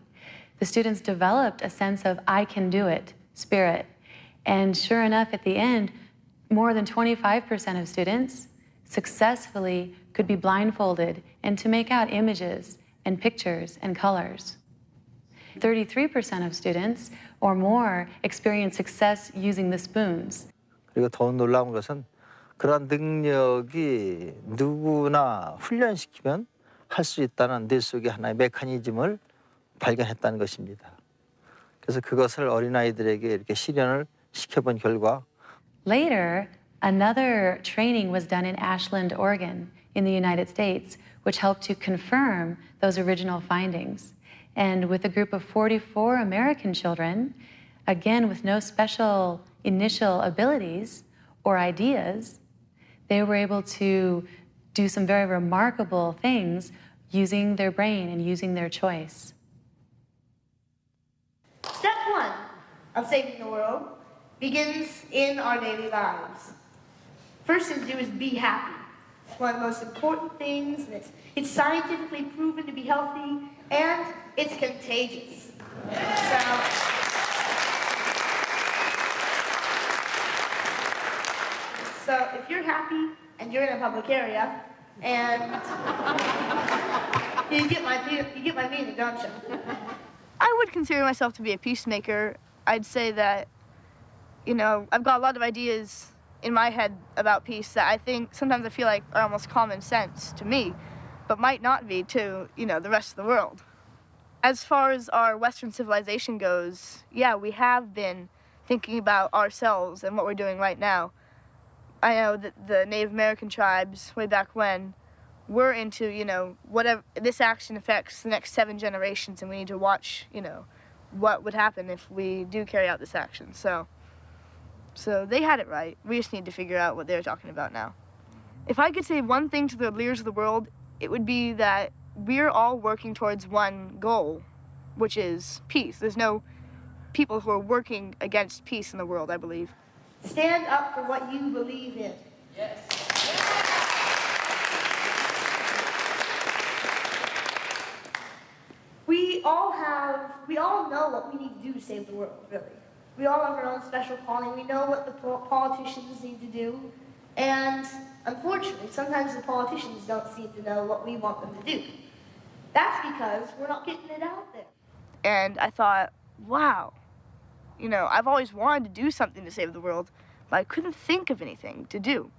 [SPEAKER 7] the students developed a sense of I can do it spirit. And sure enough, at the end, more than 25% of students successfully could be blindfolded and to make out images and pictures and colors. 33% of students or more experienced success using the spoons.
[SPEAKER 3] 그리고 더 놀라운 것은 그런 능력이 누구나 훈련시키면 할 수 있다는 뇌 속의 하나의 메커니즘을 발견했다는 것입니다. 그래서 그것을 어린아이들에게 이렇게 실현을 시켜본 결과
[SPEAKER 7] Later, another training was done in Ashland, Oregon, in the United States, which helped to confirm those original findings. And with a group of 44 American children, again with no special initial abilities or ideas, they were able to do some very remarkable things using their brain and using their choice.
[SPEAKER 23] Step one of saving the world begins in our daily lives. First thing to do is be happy. It's one of the most important things, and it's scientifically proven to be healthy, and it's contagious. So if you're happy and you're in a public area, and you get my meaning, don't you?
[SPEAKER 24] I would consider myself to be a peacemaker. I'd say that, you know, I've got a lot of ideas in my head about peace that I think sometimes I feel like are almost common sense to me, but might not be to, you know, the rest of the world. As far as our Western civilization goes, yeah, we have been thinking about ourselves and what we're doing right now. I know that the Native American tribes, way back when, were into, you know, whatever, this action affects the next 7 generations, and we need to watch, you know, what would happen if we do carry out this action. So they had it right. We just need to figure out what they're talking about now. If I could say one thing to the leaders of the world, it would be that we're all working towards one goal, which is peace. There's no people who are working against peace in the world, I believe.
[SPEAKER 23] Stand up for what you believe in. Yes. We all know what we need to do to save the world, really. We all have our own special calling. We know what the politicians need to do. And unfortunately, sometimes the politicians don't seem to know what we want them to do. That's because we're not getting it out there.
[SPEAKER 24] And I thought, wow, you know, I've always wanted to do something to save the world, but I couldn't think of anything to do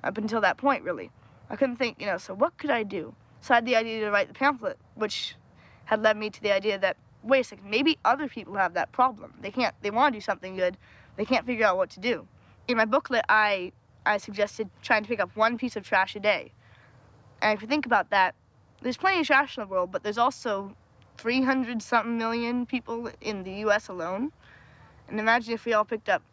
[SPEAKER 24] up until that point, really. I couldn't think, so what could I do? So I had the idea to write the pamphlet, which had led me to the idea that, wait a second, maybe other people have that problem. They want to do something good, they can't figure out what to do. In my booklet, I suggested trying to pick up one piece of trash a day. And if you think about that, there's plenty of trash in the world, but there's also 300-something million people in the U.S. alone. And imagine if we all picked up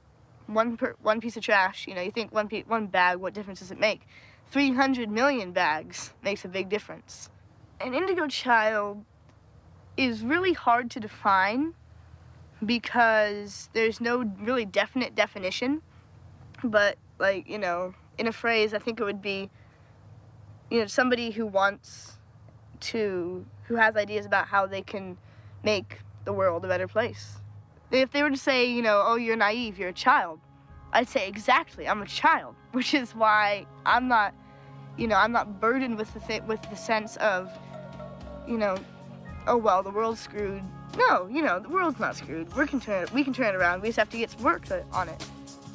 [SPEAKER 24] one piece of trash. You think one bag, what difference does it make? 300 million bags makes a big difference. An indigo child is really hard to define because there's no really definite definition. But, in a phrase, I think it would be, somebody who who has ideas about how they can make the world a better place. If they were to say, oh, you're naive, you're a child, I'd say, exactly, I'm a child, which is why I'm not burdened with the sense of, oh, well, the world's screwed. No, the world's not screwed. We can turn it around. We just have to get to work on it.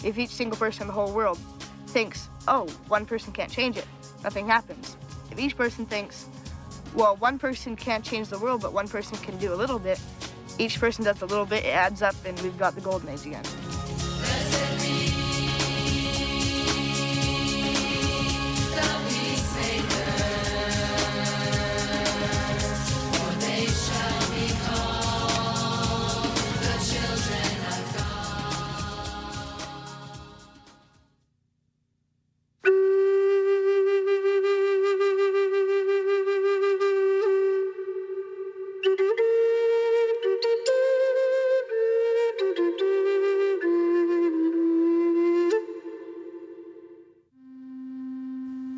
[SPEAKER 24] If each single person in the whole world thinks, oh, one person can't change it, nothing happens. If each person thinks, well, one person can't change the world, but one person can do a little bit, each person does a little bit, it adds up, and we've got the golden age again.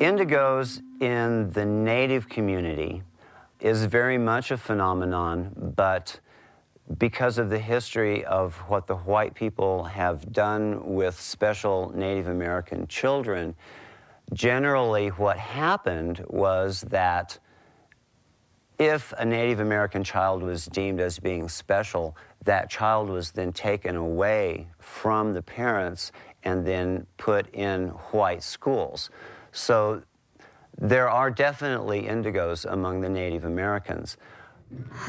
[SPEAKER 1] Indigos in the Native community is very much a phenomenon, but because of the history of what the white people have done with special Native American children, generally what happened was that if a Native American child was deemed as being special, that child was then taken away from the parents and then put in white schools. So there are definitely indigos among the Native Americans.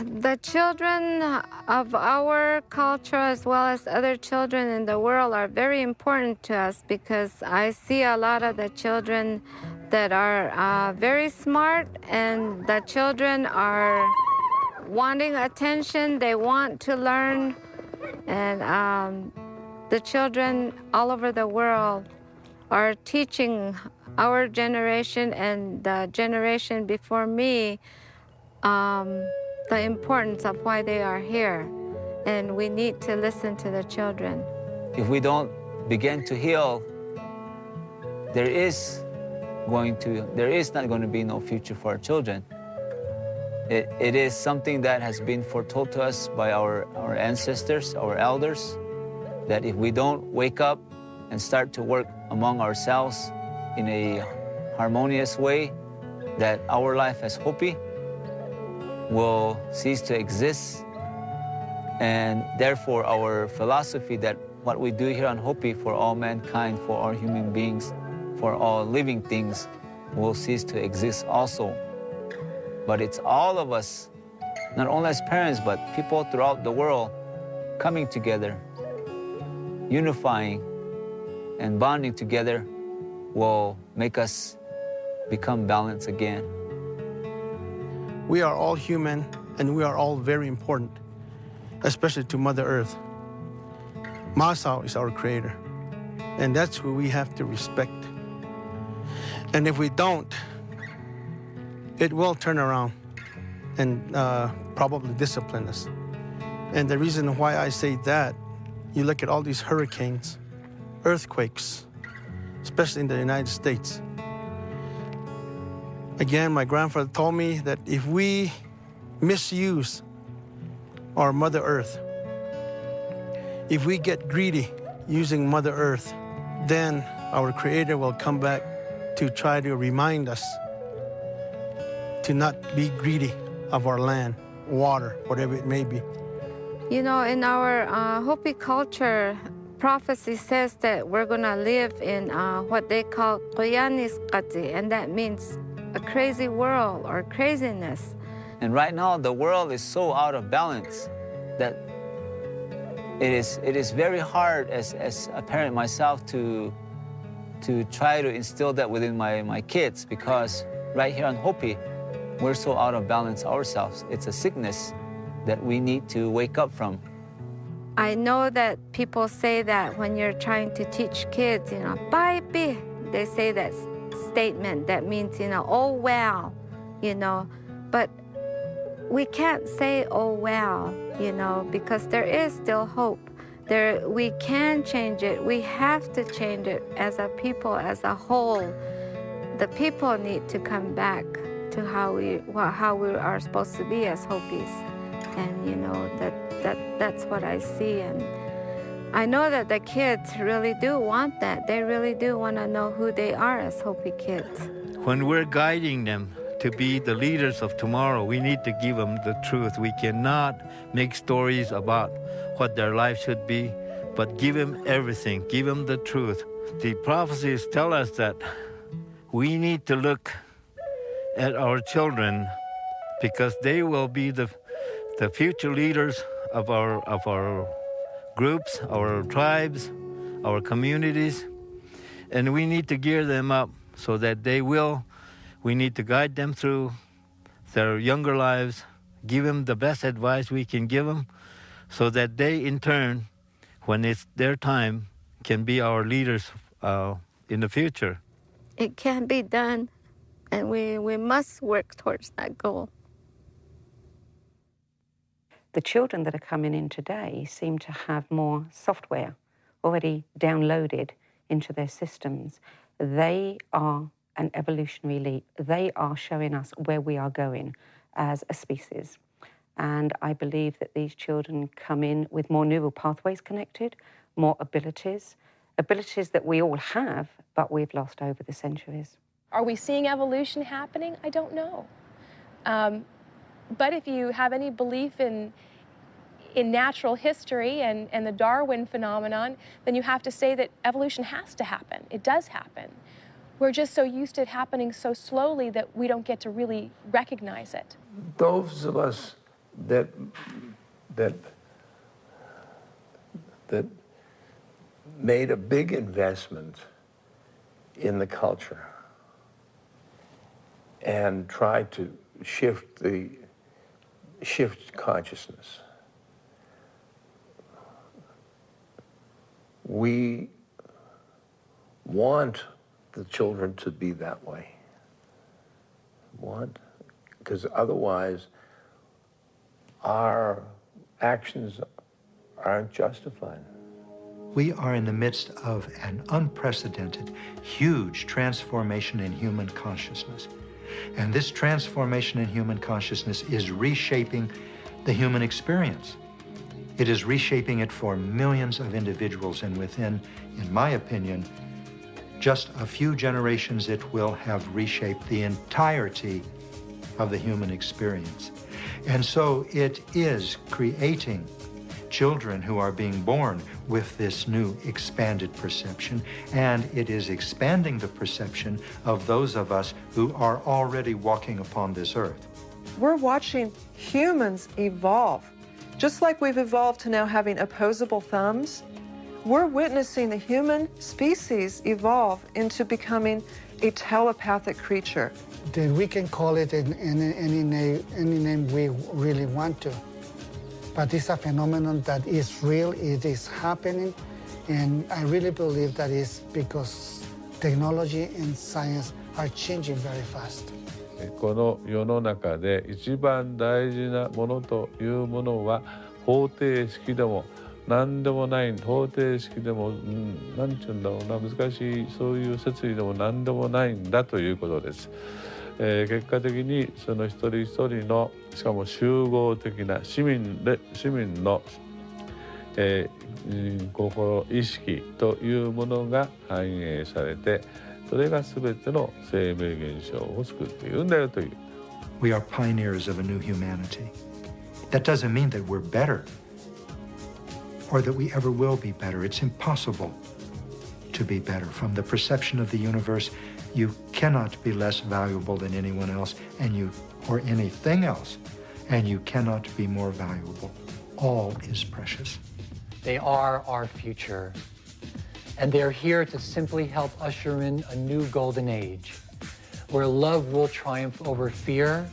[SPEAKER 6] The children of our culture as well as other children in the world are very important to us because I see a lot of the children that are very smart, and the children are wanting attention, they want to learn, and the children all over the world are teaching our generation and the generation before me the importance of why they are here, and we need to listen to the children.
[SPEAKER 8] If we don't begin to heal, there is not going to be no future for our children. It is something that has been foretold to us by our ancestors, our elders, that if we don't wake up and start to work among ourselves in a harmonious way, that our life as Hopi will cease to exist. And therefore our philosophy that what we do here on Hopi for all mankind, for all human beings, for all living things will cease to exist also. But it's all of us, not only as parents, but people throughout the world coming together, unifying and bonding together will make us become balanced again.
[SPEAKER 17] We are all human, and we are all very important, especially to Mother Earth. Masao is our creator, and that's who we have to respect. And if we don't, it will turn around and probably discipline us. And the reason why I say that, you look at all these hurricanes, earthquakes, especially in the United States. Again, my grandfather told me that if we misuse our Mother Earth, if we get greedy using Mother Earth, then our Creator will come back to try to remind us to not be greedy of our land, water, whatever it may be.
[SPEAKER 6] You know, in our Hopi culture, prophecy says that we're going to live in what they call Koyanisqati, and that means a crazy world or craziness.
[SPEAKER 8] And right now, the world is so out of balance that it is very hard as a parent myself to try to instill that within my kids, because right here on Hopi, we're so out of balance ourselves. It's a sickness that we need to wake up from.
[SPEAKER 6] I know that people say that when you're trying to teach kids, "Bye-bye," they say that statement that means, "Oh well," but we can't say "oh well," because there is still hope. We can change it. We have to change it as a people, as a whole. The people need to come back to how we are supposed to be as Hopis, and that's what I see. And I know that the kids really do want that. They really do want to know who they are as Hopi kids.
[SPEAKER 11] When we're guiding them to be the leaders of tomorrow, we need to give them the truth. We cannot make stories about what their life should be, but give them everything. Give them the truth. The prophecies tell us that we need to look at our children, because they will be the future leaders of our groups, our tribes, our communities, and we need to gear them up so that we need to guide them through their younger lives, give them the best advice we can give them, so that they, in turn, when it's their time, can be our leaders in the future.
[SPEAKER 6] It can be done, and we must work towards that goal.
[SPEAKER 14] The children that are coming in today seem to have more software already downloaded into their systems. They are an evolutionary leap. They are showing us where we are going as a species. And I believe that these children come in with more neural pathways connected, more abilities that we all have, but we've lost over the centuries.
[SPEAKER 20] Are we seeing evolution happening? I don't know. But if you have any belief in natural history and the Darwin phenomenon, then you have to say that evolution has to happen. It does happen. We're just so used to it happening so slowly that we don't get to really recognize it.
[SPEAKER 2] Those of us that made a big investment in the culture and tried to shift consciousness. We want the children to be that way. Because otherwise our actions aren't justified.
[SPEAKER 22] We are in the midst of an unprecedented, huge transformation in human consciousness. And this transformation in human consciousness is reshaping the human experience. It is reshaping it for millions of individuals, and within, in my opinion, just a few generations, it will have reshaped the entirety of the human experience. And so it is creating children who are being born with this new expanded perception, and it is expanding the perception of those of us who are already walking upon this earth.
[SPEAKER 25] We're watching humans evolve. Just like we've evolved to now having opposable thumbs, we're witnessing the human species evolve into becoming a telepathic creature.
[SPEAKER 26] Then we can call it any name we really want to. But it's a phenomenon that is real, it is happening, and I really believe that is because technology and science are changing very fast.
[SPEAKER 27] この世の中で一番大事なものというものは方程式でも何でもない方程式でも何て言うんだろうな難しいそういう説理でも何でもないんだということです。結果的にその一人一人のしかも集合的な市民の、心意識というものが反映されてそれが全ての生命現象を作っているんだよという。
[SPEAKER 22] We are pioneers of a new humanity. That doesn't mean that we're better or that we ever will be better. It's impossible to be better. From the perception of the universe, you cannot be less valuable than anyone else or anything else, and you cannot be more valuable. All is precious.
[SPEAKER 5] They are our future, and they're here to simply help usher in a new golden age, where love will triumph over fear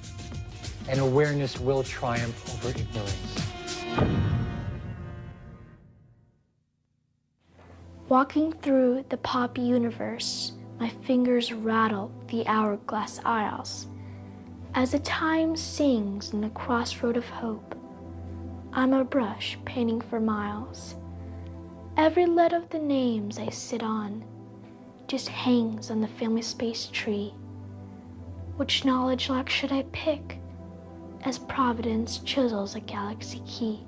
[SPEAKER 5] and awareness will triumph over ignorance.
[SPEAKER 10] Walking through the pop universe, my fingers rattle the hourglass aisles. As the time sings in the crossroad of hope, I'm a brush painting for miles. Every letter of the names I sit on just hangs on the family space tree. Which knowledge lock should I pick as Providence chisels a galaxy key?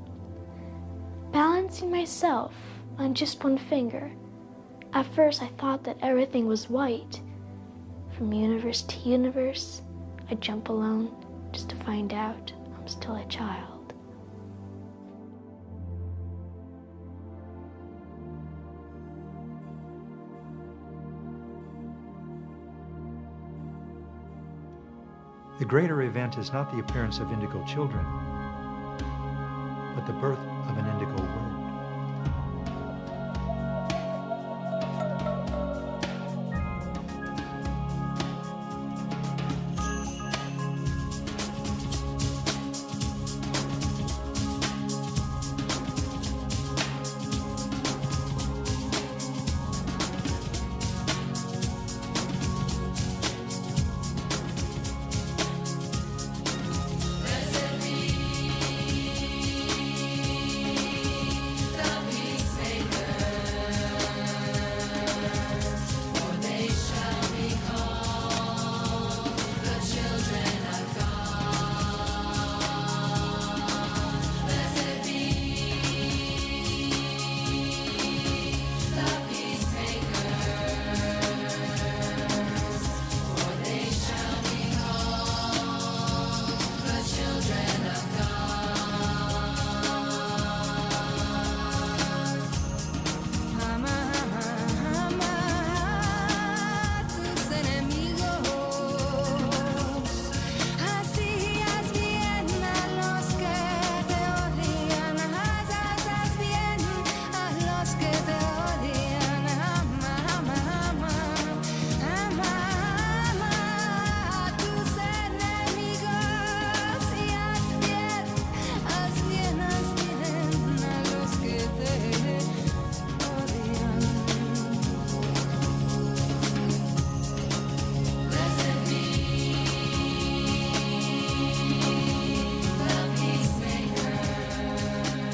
[SPEAKER 10] Balancing myself on just one finger, at first I thought that everything was white. From universe to universe, I jump alone just to find out I'm still a child.
[SPEAKER 22] The greater event is not the appearance of indigo children, but the birth of an indigo world.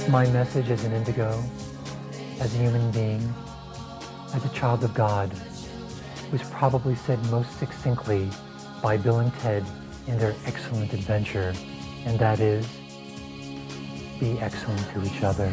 [SPEAKER 5] My message as an indigo, as a human being, as a child of God, was probably said most succinctly by Bill and Ted in their excellent adventure, and that is, be excellent to each other.